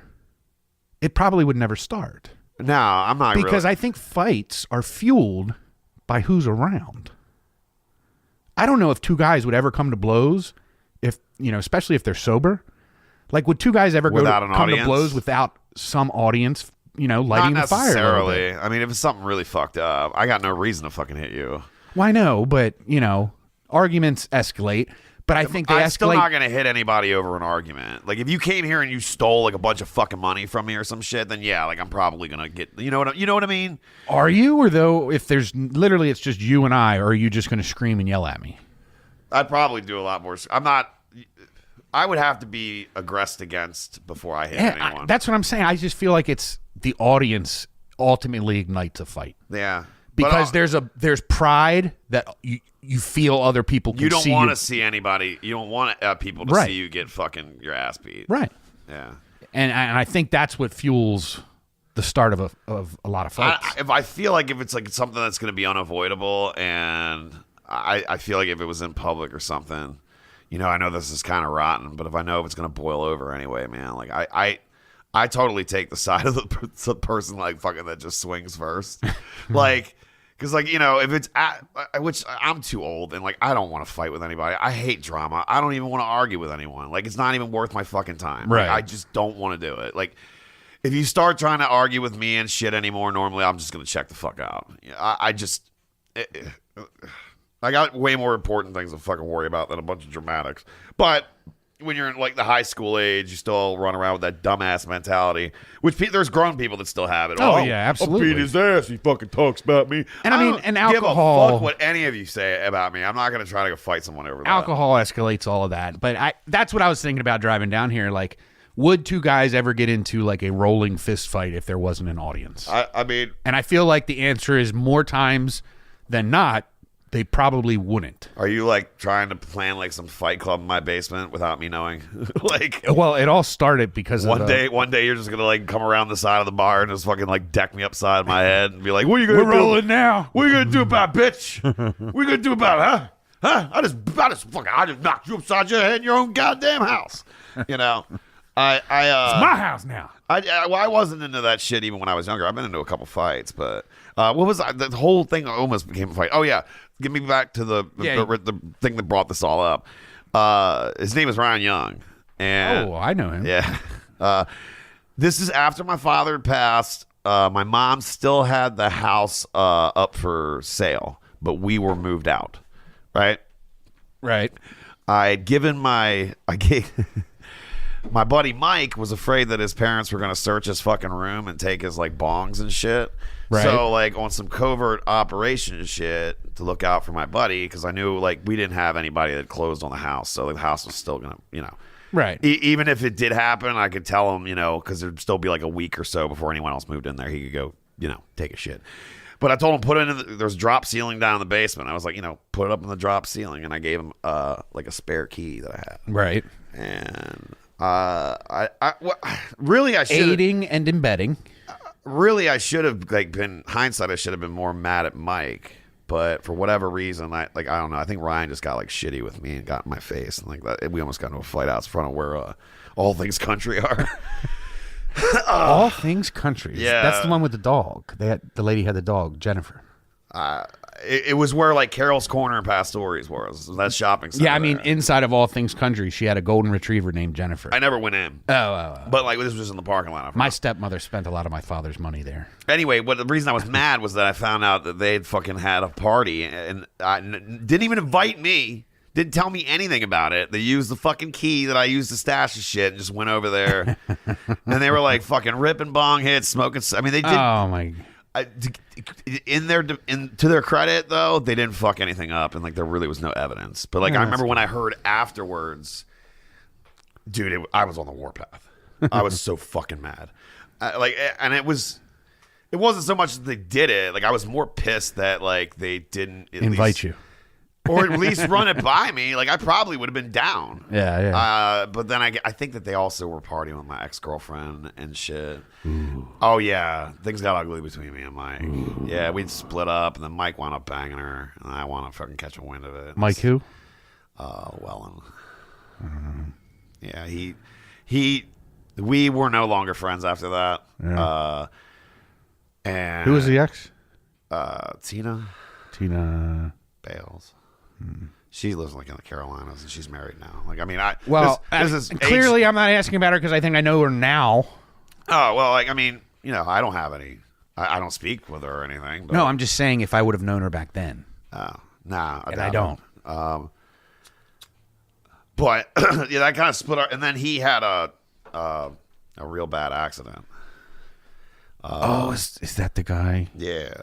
it probably would never start. No, I'm not because I think fights are fueled by who's around. I don't know if 2 guys would ever come to blows, if especially if they're sober. Like, would two guys ever Without come an audience? to blows without some audience, lighting the fire? Not necessarily. I mean, if it's something really fucked up, I got no reason to fucking hit you. Well, I know, but, arguments escalate. But I think they I'm escalate. still not going to hit anybody over an argument. Like, if you came here and you stole, like, a bunch of fucking money from me or some shit, then, yeah, like, I'm probably going to get... You know what I mean? Are you? Or, though, if there's... Literally, it's just you and I, or are you just going to scream and yell at me? I'd probably do a lot more... I'm not... I would have to be aggressed against before I hit anyone. That's what I'm saying. I just feel like it's the audience ultimately ignites a fight. Yeah. Because there's pride that you feel other people can see. You don't want to see anybody. You don't want people to see you get fucking your ass beat. Right. Yeah. And I think that's what fuels the start of a lot of fights. If I feel like if it's like something that's going to be unavoidable, and I feel like if it was in public or something, I know this is kind of rotten, but if I know it's going to boil over anyway, man, like I totally take the side of the person like fucking that just swings first, like. Because, like, if it's which I'm too old and, like, I don't want to fight with anybody. I hate drama. I don't even want to argue with anyone. Like, it's not even worth my fucking time. Right. Like, I just don't want to do it. Like, if you start trying to argue with me and shit anymore, normally I'm just going to check the fuck out. I got way more important things to fucking worry about than a bunch of dramatics. But when you're in, like, the high school age, you still run around with that dumbass mentality, which there's grown people that still have it. Oh, yeah, absolutely. I'll beat his ass. He fucking talks about me. And I mean, and Give alcohol. a fuck what any of you say about me. I'm not going to try to go fight someone over that. Alcohol escalates all of that. But that's what I was thinking about driving down here. Like, would two guys ever get into, like, a rolling fist fight if there wasn't an audience? I mean... And I feel like the answer is more times than not, they probably wouldn't. Are you, like, trying to plan, like, some fight club in my basement without me knowing? Like... Well, it all started because one day you're just going to, like, come around the side of the bar and just fucking, like, deck me upside my head and be like, what are you going to do? We're rolling now. What are you going to do about it, bitch? What are you going to do about it, huh? Huh? I just knocked you upside your head in your own goddamn house. It's my house now. I wasn't into that shit even when I was younger. I've been into a couple fights, but what was the whole thing almost became a fight. Oh, yeah. Give me back to the thing that brought this all up. His name is Ryan Young. And, I know him. Yeah. This is after my father had passed. My mom still had the house up for sale, but we were moved out. Right? Right. I gave my buddy Mike was afraid that his parents were going to search his fucking room and take his, like, bongs and shit. Right. So, like, on some covert operation shit to look out for my buddy, because I knew, like, we didn't have anybody that closed on the house, so the house was still going to, Right. Even if it did happen, I could tell him, because there'd still be, like, a week or so before anyone else moved in there. He could go, take a shit. But I told him put it in there's drop ceiling down in the basement. I was like, put it up in the drop ceiling, and I gave him, like, a spare key that I had. Right. And... really, I should aiding and embedding. Really, I should have been hindsight. I should have been more mad at Mike, but for whatever reason, I don't know. I think Ryan just got shitty with me and got in my face, and that we almost got into a fight out in front of where All Things Country are. All Things Country. Yeah, that's the one with the dog. The lady had the dog, Jennifer. It was where Carol's Corner and Pastories was. That shopping center. Yeah, I mean, inside of All Things Country, she had a golden retriever named Jennifer. I never went in. Oh. But this was in the parking lot. My stepmother spent a lot of my father's money there. Anyway, the reason I was mad was that I found out that they had fucking had a party and didn't even invite me. Didn't tell me anything about it. They used the fucking key that I used to stash the shit and just went over there. And they were fucking ripping bong hits, smoking. I mean, they did. Oh my. To their credit, though, they didn't fuck anything up, and there really was no evidence. But I remember when I heard afterwards, dude, I was on the warpath. I was so fucking mad. And it wasn't so much that they did it. I was more pissed that they didn't invite you. Or at least run it by me. I probably would have been down. Yeah. But then I think that they also were partying with my ex-girlfriend and shit. Ooh. Oh, yeah. Things got ugly between me and Mike. Ooh. Yeah, we'd split up, and then Mike wound up banging her, and I wound up fucking catching wind of it. Mike who? Wellen. Yeah, we were no longer friends after that. Yeah. And who was the ex? Tina Bales. She lives like in the Carolinas, and she's married now. Like, I mean, this is clearly I'm not asking about her because I think I know her now. Oh well, like I mean, I don't have any. I don't speak with her or anything. But no, I'm just saying if I would have known her back then. Oh, nah, I don't. But yeah, that kind of split up, and then he had a real bad accident. Is that the guy? Yeah.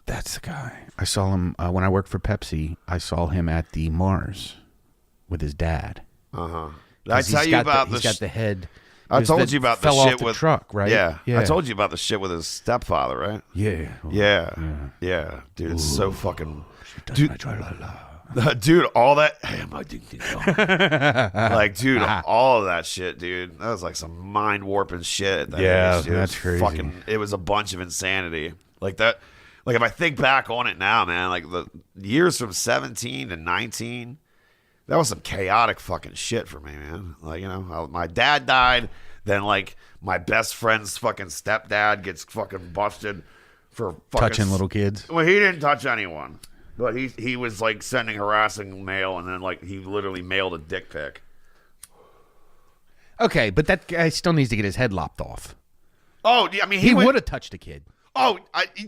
That's the guy. I saw him when I worked for Pepsi. I saw him at the Mars with his dad. Did I tell you about he's got the head. I told you about the fell shit off the with truck, right? Yeah. I told you about the shit with his stepfather, right? Yeah. Yeah. Dude, it's so fucking. Dude, dude, all that. Like, dude, all of that shit, dude. That was like some mind warping shit. At that age, dude. That's crazy. It was a bunch of insanity. Like that. Like if I think back on it now, man, like the years from 17 to 19, that was some chaotic fucking shit for me, man. Like, my dad died, then like my best friend's fucking stepdad gets fucking busted for fucking touching little kids. Well, he didn't touch anyone, but he was like sending harassing mail, and then like he literally mailed a dick pic. Okay, but that guy still needs to get his head lopped off. Oh, yeah, I mean, he would have touched a kid. Oh,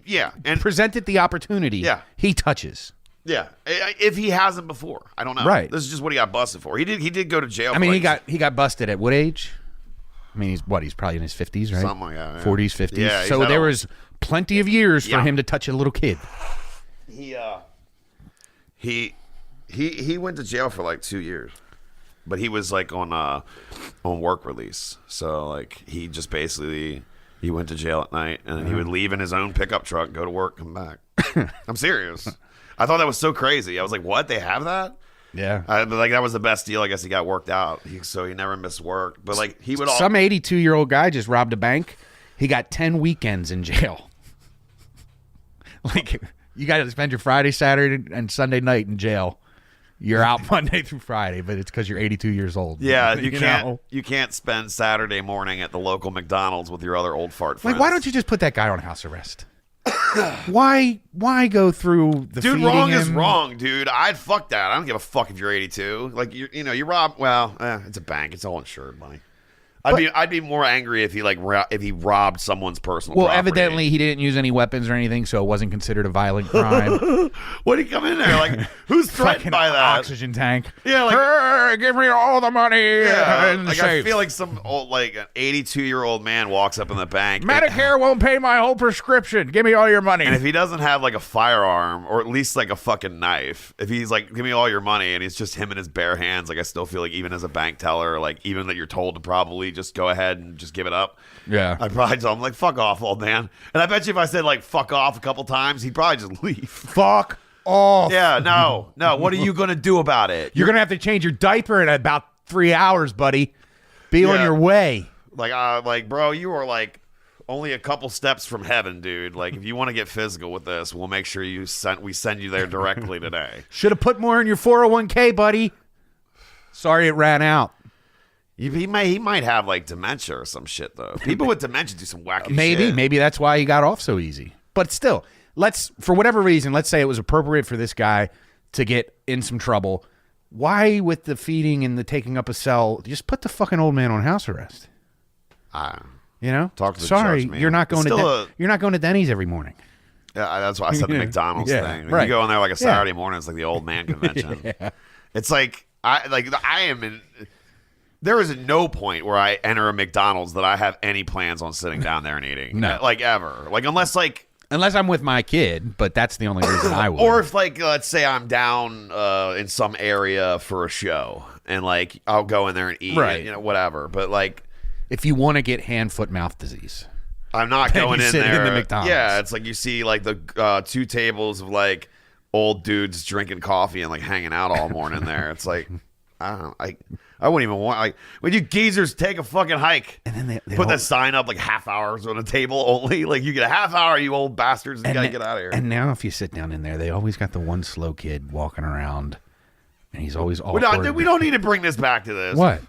yeah. And presented the opportunity. Yeah. He touches. Yeah. If he hasn't before. I don't know. Right. This is just what he got busted for. He did go to jail. I mean, he got busted at what age? I mean, he's probably in his 50s, right? Something like that. Yeah. 40s, 50s. Yeah, so there was plenty of years for him to touch a little kid. He went to jail for like 2 years. But he was like on work release. So like he just basically he went to jail at night, and then he would leave in his own pickup truck, go to work, come back. I'm serious. I thought that was so crazy. I was like, what? They have that? Yeah. But like that was the best deal. I guess he got worked out. So he never missed work. But like he would Some 82-year-old guy just robbed a bank. He got 10 weekends in jail. Like you got to spend your Friday, Saturday, and Sunday night in jail. You're out Monday through Friday, but it's because you're 82 years old. Yeah, you can't spend Saturday morning at the local McDonald's with your other old fart friends. Like, why don't you just put that guy on house arrest? Why go through the dude? Wrong is wrong, dude. I'd fuck that. I don't give a fuck if you're 82. Like you rob. Well, it's a bank. It's all insured money. I'd be more angry if he if he robbed someone's personal property. Well, evidently he didn't use any weapons or anything, so it wasn't considered a violent crime. What did he come in there like? Who's threatened by that? Oxygen tank. Yeah, like hey, give me all the money. Yeah, like I feel like some old an 82-year-old man walks up in the bank. Medicare won't pay my whole prescription. Give me all your money. And if he doesn't have like a firearm or at least like a fucking knife, if he's like, give me all your money, and it's just him in his bare hands, like I still feel like even as a bank teller, like even that you're told to probably just go ahead and just give it up. Yeah. I'd probably tell him like, fuck off, old man. And I bet you if I said like fuck off a couple times, he'd probably just leave. Fuck off. Yeah, no. What are you going to do about it? You're going to have to change your diaper in about 3 hours, buddy. Be on your way. Like, bro, you are like only a couple steps from heaven, dude. Like, if you want to get physical with this, we'll make sure we send you there directly today. Should have put more in your 401k, buddy. Sorry it ran out. He might have like dementia or some shit though. People with dementia do some wacky shit. Maybe that's why he got off so easy. But still, for whatever reason, let's say it was appropriate for this guy to get in some trouble. Why, with the feeding and the taking up a cell, just put the fucking old man on house arrest? Talk to the Sorry, judge, man. you're not going to Denny's every morning. Yeah, that's why I said the McDonald's thing. Right. You go in there like a Saturday morning, it's like the old man convention. It's like I am in. There is no point where I enter a McDonald's that I have any plans on sitting down there and eating. No. Like ever. Like unless I'm with my kid, but that's the only reason I would. Or if let's say I'm down in some area for a show and like I'll go in there and eat, right. Whatever. But like if you want to get hand, foot, mouth disease, I'm not going in there. In the McDonald's. Yeah, it's like you see like the 2 tables of like old dudes drinking coffee and like hanging out all morning there. It's like I don't know. I wouldn't even want would you geezers take a fucking hike and then they put the sign up like half hours on a table only, like you get a half hour, you old bastards, and you gotta get out of here. And now if you sit down in there, they always got the one slow kid walking around, and he's always all. We don't need to bring this back to this. What?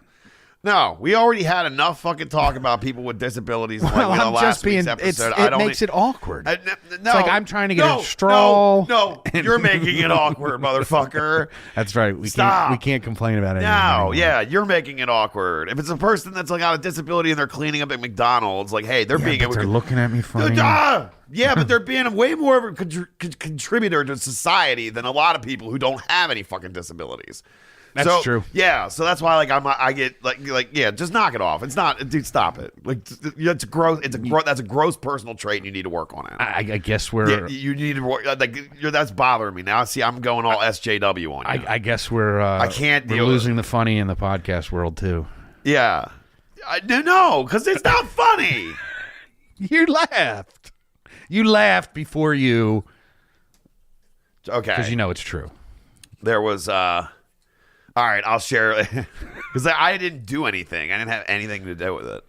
No, we already had enough fucking talk about people with disabilities. Well, like, I'm last just being. week's episode. It makes it awkward. No, it's like I'm trying to get a straw. No, you're making it awkward, motherfucker. That's right. We can't complain about it. No, yeah, you're making it awkward. If it's a person that's like got a disability and they're cleaning up at McDonald's, like, hey, they're being. They're looking at me funny. Yeah, but they're being way more of a contributor to society than a lot of people who don't have any fucking disabilities. That's true. Yeah, so that's why I get like yeah, just knock it off. It's not, dude. Stop it. Like it's gross. That's a gross personal trait. And you need to work on it. I guess we're. You need to work. That's bothering me now. See, I'm going all SJW on you. I guess we're. I can't deal. We're losing the funny in the podcast world too. Yeah, no, because it's not funny. You laughed. You laughed before you. Okay, because you know it's true. There was. All right, I'll share because I didn't do anything. I didn't have anything to do with it.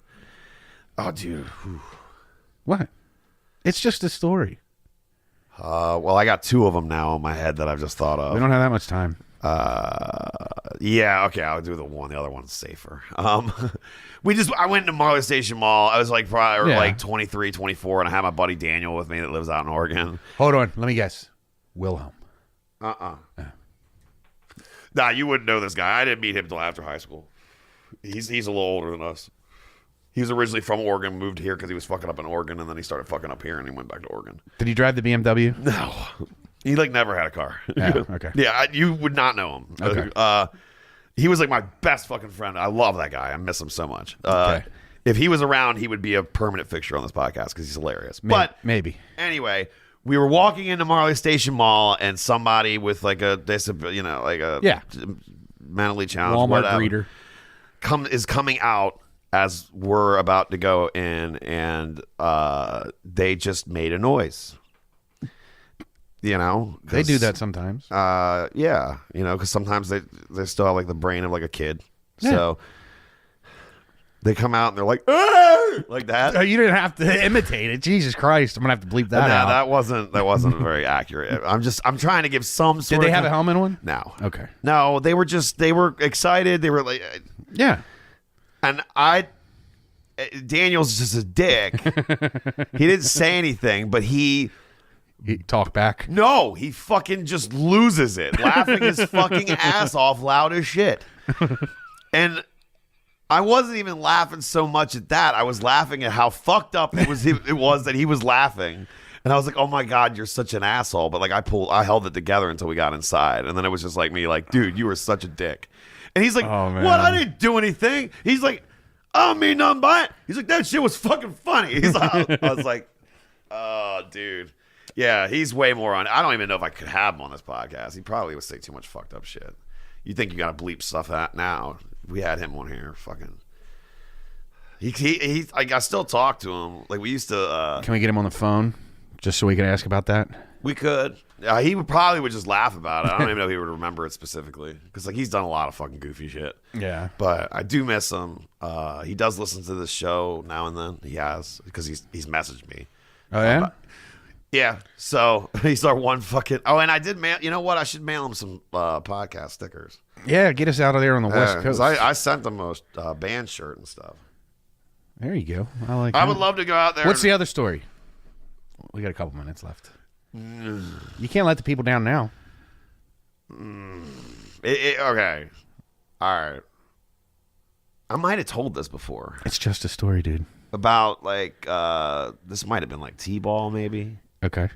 Oh, dude. Whew. What? It's just a story. Well, I got 2 of them now in my head that I've just thought of. We don't have that much time. Yeah, okay, I'll do the one. The other one's safer. I went to Marley Station Mall. I was like probably like 23, 24, and I had my buddy Daniel with me that lives out in Oregon. Hold on, let me guess. Wilhelm. Nah, you wouldn't know this guy. I didn't meet him until after high school. He's a little older than us. He was originally from Oregon, moved here because he was fucking up in Oregon, and then he started fucking up here, and he went back to Oregon. Did he drive the BMW? No. He, like, never had a car. Yeah, okay. Yeah, you would not know him. Okay. He was, like, my best fucking friend. I love that guy. I miss him so much. Okay. If he was around, he would be a permanent fixture on this podcast because he's hilarious. Maybe. Anyway, we were walking into Marley Station Mall, and somebody with, like, a disability, mentally challenged, Walmart whatever, greeter is coming out as we're about to go in, and they just made a noise. They do that sometimes. Yeah, because sometimes they still have like the brain of like a kid. Yeah. So they come out and they're like, "Ah!" like that. You didn't have to imitate it. Jesus Christ, I'm gonna have to bleep that out. That wasn't very accurate. I'm trying to give some sort. Did they have a helmet on? No. Okay. No, they were excited. They were like, yeah. And Daniel's just a dick. He didn't say anything, but he talked back. No, he fucking just loses it, laughing his fucking ass off loud as shit. And I wasn't even laughing so much at that. I was laughing at how fucked up it was that he was laughing. And I was like, oh my God, you're such an asshole. But like I held it together until we got inside. And then it was just like me, like, dude, you were such a dick. And he's like, what? I didn't do anything. He's like, I don't mean nothing by it. He's like, that shit was fucking funny. He's like, I was like, oh, dude. Yeah, he's way more on. I don't even know if I could have him on this podcast. He probably would say too much fucked up shit. You think you got to bleep stuff out now. We had him on here. Fucking. I still talk to him. Like we used to. Can we get him on the phone just so we can ask about that? We could. He would just laugh about it. I don't even know if he would remember it specifically because like he's done a lot of fucking goofy shit. Yeah. But I do miss him. He does listen to this show now and then. He has because he's messaged me. Oh yeah. Yeah. So he's our one fucking. Oh, and I did mail. You know what? I should mail him some podcast stickers. Yeah, get us out of there on the West Coast. I sent them a band shirt and stuff. There you go. I would love to go out there. What's the other story? We got a couple minutes left. You can't let the people down now. Okay. All right. I might have told this before. It's just a story, dude. About like this might have been like T-ball maybe. Okay.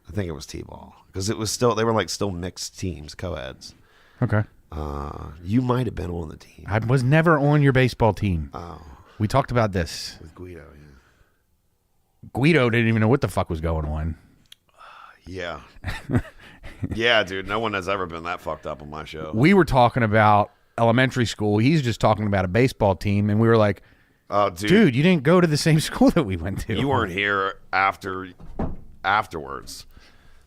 I think it was T-ball because it was they were like still mixed teams, co-eds. Okay. You might have been on the team. I was never on your baseball team. Oh. We talked about this. With Guido, yeah. Guido didn't even know what the fuck was going on. Yeah. Yeah, dude. No one has ever been that fucked up on my show. We were talking about elementary school. He's just talking about a baseball team. And we were like, oh, dude, you didn't go to the same school that we went to. You weren't here afterwards.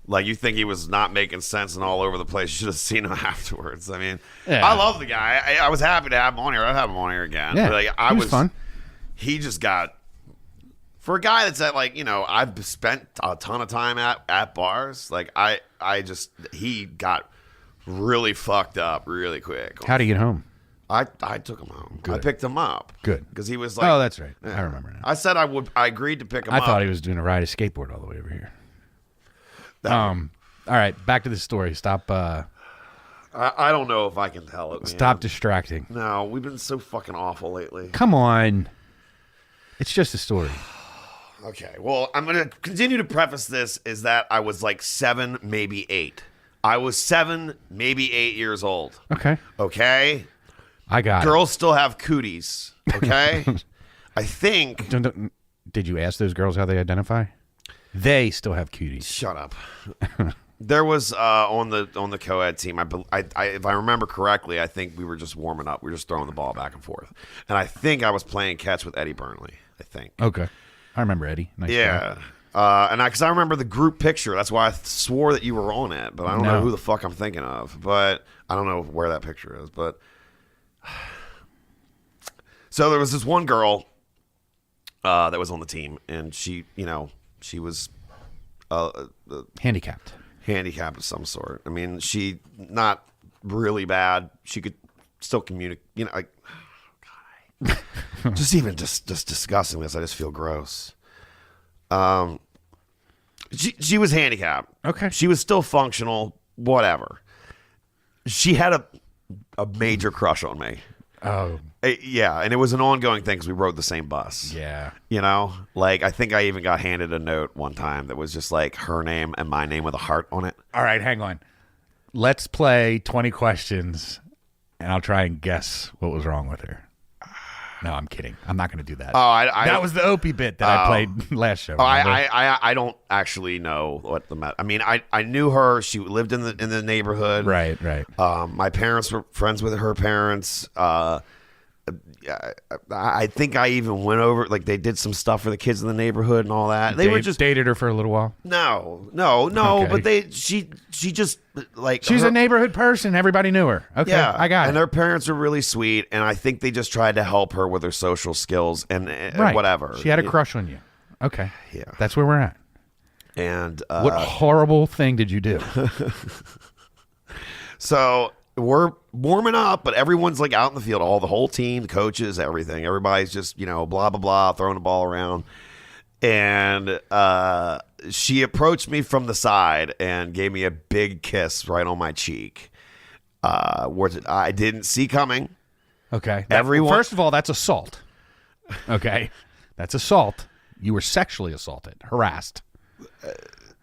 Like, you think he was not making sense and all over the place. You should have seen him afterwards. I mean, yeah. I love the guy. I was happy to have him on here. I'd have him on here again. Yeah, but like, he was fun. He just got, for a guy that's at like, I've spent a ton of time at bars. Like, he got really fucked up really quick. How'd he get home? I took him home. Good. I picked him up. Good. Because he was like, oh, that's right. I remember now. I said I would. I agreed to pick him up. I thought he was doing a ride a skateboard all the way over here. All right, back to the story. Stop. I don't know if I can tell it. Man. Stop distracting. No, we've been so fucking awful lately. Come on. It's just a story. Okay, well, I'm going to continue to preface this is that I was like 7, maybe 8. I was 7, maybe 8 years old. Okay. Okay? I got Girls still have cooties. Okay? I think... Did you ask those girls how they identify? They still have cuties. Shut up. There was on the co-ed team, if I remember correctly, I think we were just warming up. We were just throwing the ball back and forth. And I think I was playing catch with Eddie Burnley, I think. Okay. I remember Eddie. Nice yeah. guy. Because I remember the group picture. That's why I swore that you were on it. But I don't know who the fuck I'm thinking of. But I don't know where that picture is. But so there was this one girl that was on the team. And she was handicapped of some sort. I mean, she not really bad. She could still communicate. Like, just discussing this, I just feel gross. She was handicapped. Okay. She was still functional. Whatever. She had a major crush on me. Oh. Yeah, and it was an ongoing thing because we rode the same bus. Yeah. Like I think I even got handed a note one time that was just like her name and my name with a heart on it. All right, hang on. Let's play 20 questions, and I'll try and guess what was wrong with her. No, I'm kidding. I'm not going to do that. Oh, that was the Opie bit that I played last show. Oh, I don't actually know what I mean, I knew her. She lived in the neighborhood. Right. My parents were friends with her parents. I think I even went over, like they did some stuff for the kids in the neighborhood and all that. They were just dated her for a little while. No, Okay. but she just like she's a neighborhood person. Everybody knew her. Okay, yeah, I got it. And her parents were really sweet, and I think they just tried to help her with her social skills and whatever. She had a crush on you. Okay, yeah, that's where we're at. And what horrible thing did you do? So we're warming up, but everyone's like out in the field, the whole team, the coaches, everything. Everybody's just, blah, blah, blah, throwing the ball around. And she approached me from the side and gave me a big kiss right on my cheek, which I didn't see coming. Okay. Everyone. First of all, that's assault. Okay. That's assault. You were sexually assaulted, harassed.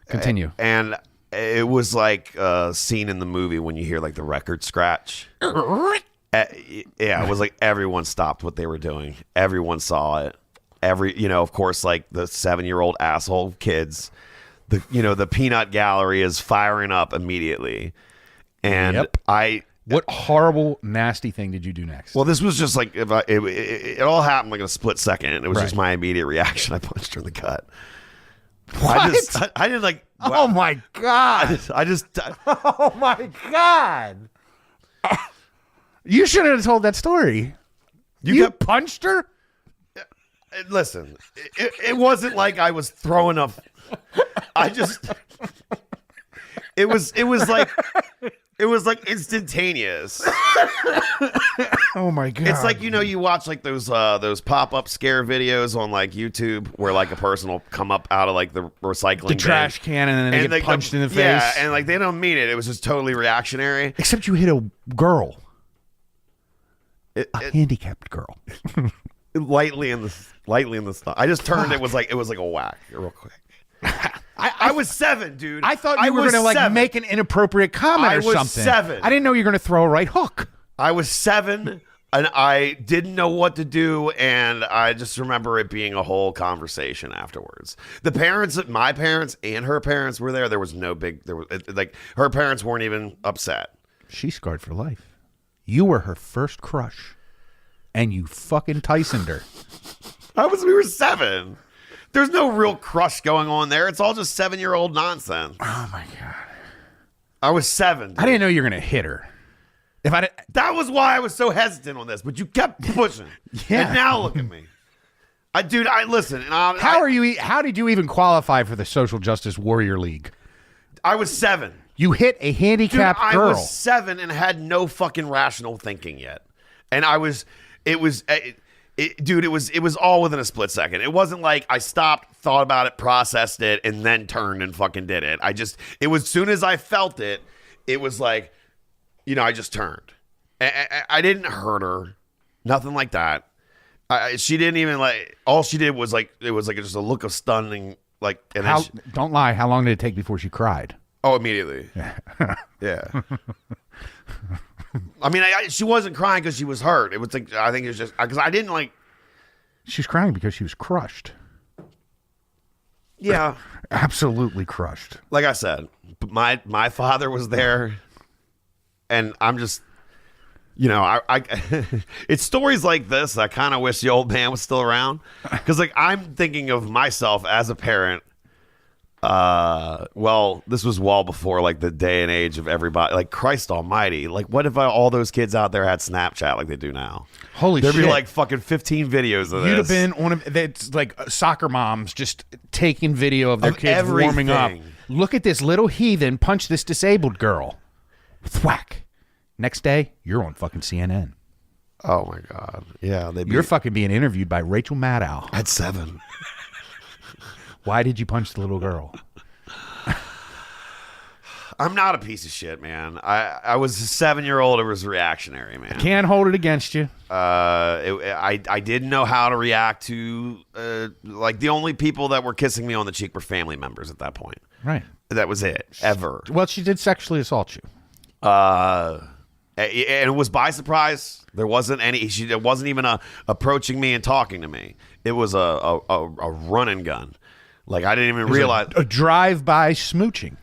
Continue. And it was like a scene in the movie when you hear like the record scratch. Yeah, it was like everyone stopped what they were doing. Everyone saw it. Of course, like the 7-year-old asshole kids, the peanut gallery is firing up immediately. And Yep. I What horrible, nasty thing did you do next? Well, this was just like it all happened like in a split second. And it was Right. just my immediate reaction. I punched her in the gut. What? I didn't like. Oh my god! I just Oh my god! You shouldn't have told that story. You punched her? Listen, it wasn't like I was throwing up. I just. It was like instantaneous. Oh my god! It's like you watch like those pop-up scare videos on like YouTube where like a person will come up out of like the recycling bin, trash can and then they get punched in the face. Yeah, and like they don't mean it. It was just totally reactionary. Except you hit a girl, a handicapped girl, lightly in the stomach. I just turned. It was like a whack real quick. I was 7, dude. I thought you were going to like make an inappropriate comment or something. I was 7. I didn't know you were going to throw a right hook. I was 7, and I didn't know what to do, and I just remember it being a whole conversation afterwards. My parents and her parents were there. There was no big. There was like her parents weren't even upset. She's scarred for life. You were her first crush, and you fucking Tysoned her. We were 7. There's no real crush going on there. It's all just 7-year-old nonsense. Oh my god! I was 7. Dude. I didn't know you were gonna hit her. That was why I was so hesitant on this. But you kept pushing. Yeah. And now look at me. Listen. And How did you even qualify for the Social Justice Warrior League? I was 7. You hit a handicapped girl. I was 7 and had no fucking rational thinking yet. And it was all within a split second. It wasn't like I stopped, thought about it, processed it, and then turned and fucking did it. It was as soon as I felt it, it was like, I just turned. I didn't hurt her. Nothing like that. She didn't even all she did was it was just a look of stunning, and don't lie. How long did it take before she cried? Oh, immediately. Yeah. I mean, she wasn't crying because she was hurt. It was I think it was just because I didn't She was crying because she was crushed. Yeah. Absolutely crushed. Like I said, my father was there, and I'm just, it's stories like this I kind of wish the old man was still around, because I'm thinking of myself as a parent. Well, this was well before the day and age of everybody. Christ Almighty! What if all those kids out there had Snapchat like they do now? Holy shit! There'd be fucking 15 videos of this. You'd have been one of that's soccer moms just taking video of their kids warming up. Look at this little heathen punch this disabled girl. Thwack. Next day, you're on fucking CNN. Oh my God! Yeah, you're fucking being interviewed by Rachel Maddow at 7. Why did you punch the little girl? I'm not a piece of shit, man. I was a 7-year-old. It was reactionary, man. I can't hold it against you. I didn't know how to react to the only people that were kissing me on the cheek were family members at that point. Right. That was it. Ever. Well, she did sexually assault you. And it was by surprise. There wasn't any. It wasn't even approaching me and talking to me. It was a run and gun. I didn't even realize a drive-by smooching.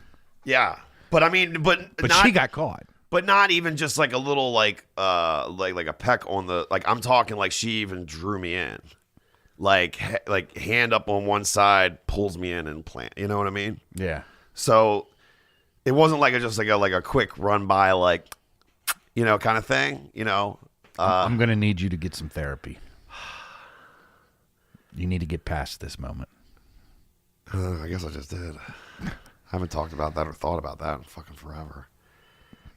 Yeah, but I mean, but she got caught. But not even just a little like a peck on the I'm talking she even drew me in, hand up on one side, pulls me in and plant. You know what I mean? Yeah. So it wasn't just a quick run by kind of thing. I'm gonna need you to get some therapy. You need to get past this moment. I guess I just did. I haven't talked about that or thought about that in fucking forever.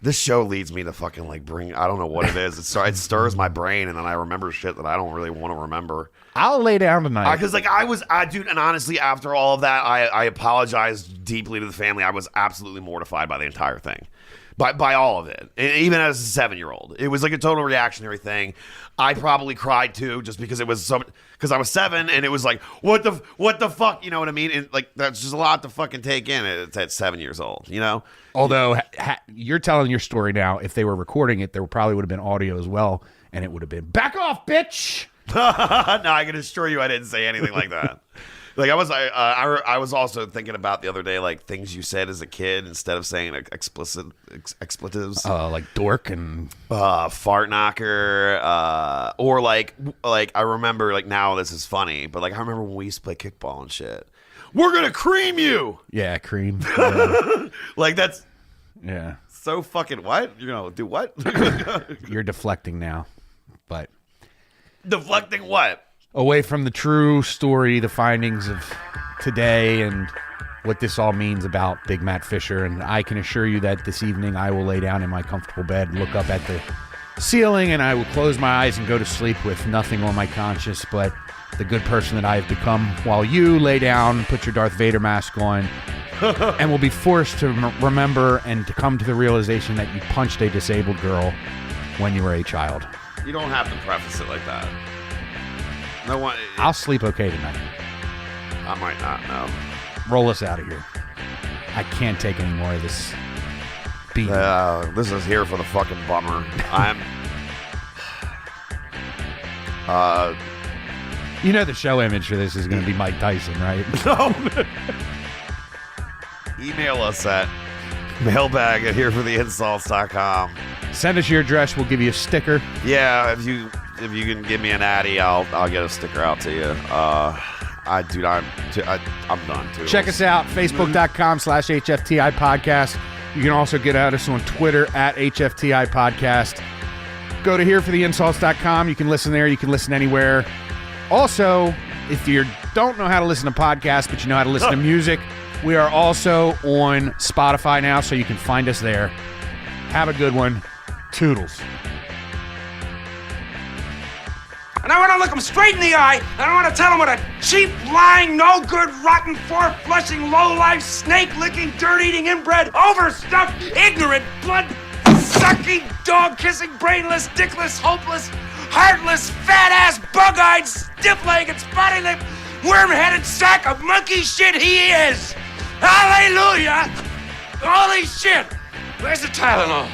This show leads me to fucking bring, I don't know what it is. It stirs my brain, and then I remember shit that I don't really want to remember. I'll lay down tonight. Because dude, and honestly, after all of that, I apologized deeply to the family. I was absolutely mortified by the entire thing. By all of it. And even as a 7-year-old. It was a total reactionary thing. I probably cried too, just because it was because I was 7, and it was what the fuck, you know what I mean? And that's just a lot to fucking take in at 7 years old, Although you're telling your story now, if they were recording it, there probably would have been audio as well, and it would have been back off, bitch. No, I can assure you I didn't say anything like that. I was also thinking about the other day, things you said as a kid instead of saying expletives. Like dork and fart knocker, or I remember now this is funny, but I remember when we used to play kickball and shit. We're gonna cream you. Yeah, cream. Yeah. That's so fucking what? You're gonna do what? You're deflecting now, but deflecting what? Away from the true story, the findings of today, and what this all means about Big Matt Fisher. And I can assure you that this evening I will lay down in my comfortable bed, look up at the ceiling, and I will close my eyes and go to sleep with nothing on my conscience but the good person that I have become, while you lay down, put your Darth Vader mask on, and will be forced to remember and to come to the realization that you punched a disabled girl when you were a child. You don't have to preface it like that. No one. I'll sleep okay tonight. I might not. No. Roll us out of here. I can't take any more of this beating. This is here for the fucking bummer. I'm. The show image for this is going to be Mike Tyson, right? No. Email us at mailbag@herefortheinsults.com. Send us your address. We'll give you a sticker. Yeah, if you can give me an Addy, I'll get a sticker out to you. I'm done too. Check us out, facebook.com/HFTI podcast. You can also get at us on Twitter @HFTI podcast. Go to herefortheinsults.com. You can listen there. You can listen anywhere. Also, if you don't know how to listen to podcasts, but you know how to listen to music, we are also on Spotify now, so you can find us there. Have a good one. Toodles. and I want to look him straight in the eye, and I want to tell him what a cheap, lying, no-good, rotten, four-flushing, low-life, snake-licking, dirt-eating, inbred, overstuffed, ignorant, blood-sucking, dog-kissing, brainless, dickless, hopeless, heartless, fat-ass, bug-eyed, stiff-legged, spotty-lipped, worm-headed sack of monkey shit he is! Hallelujah! Holy shit! Where's the Tylenol?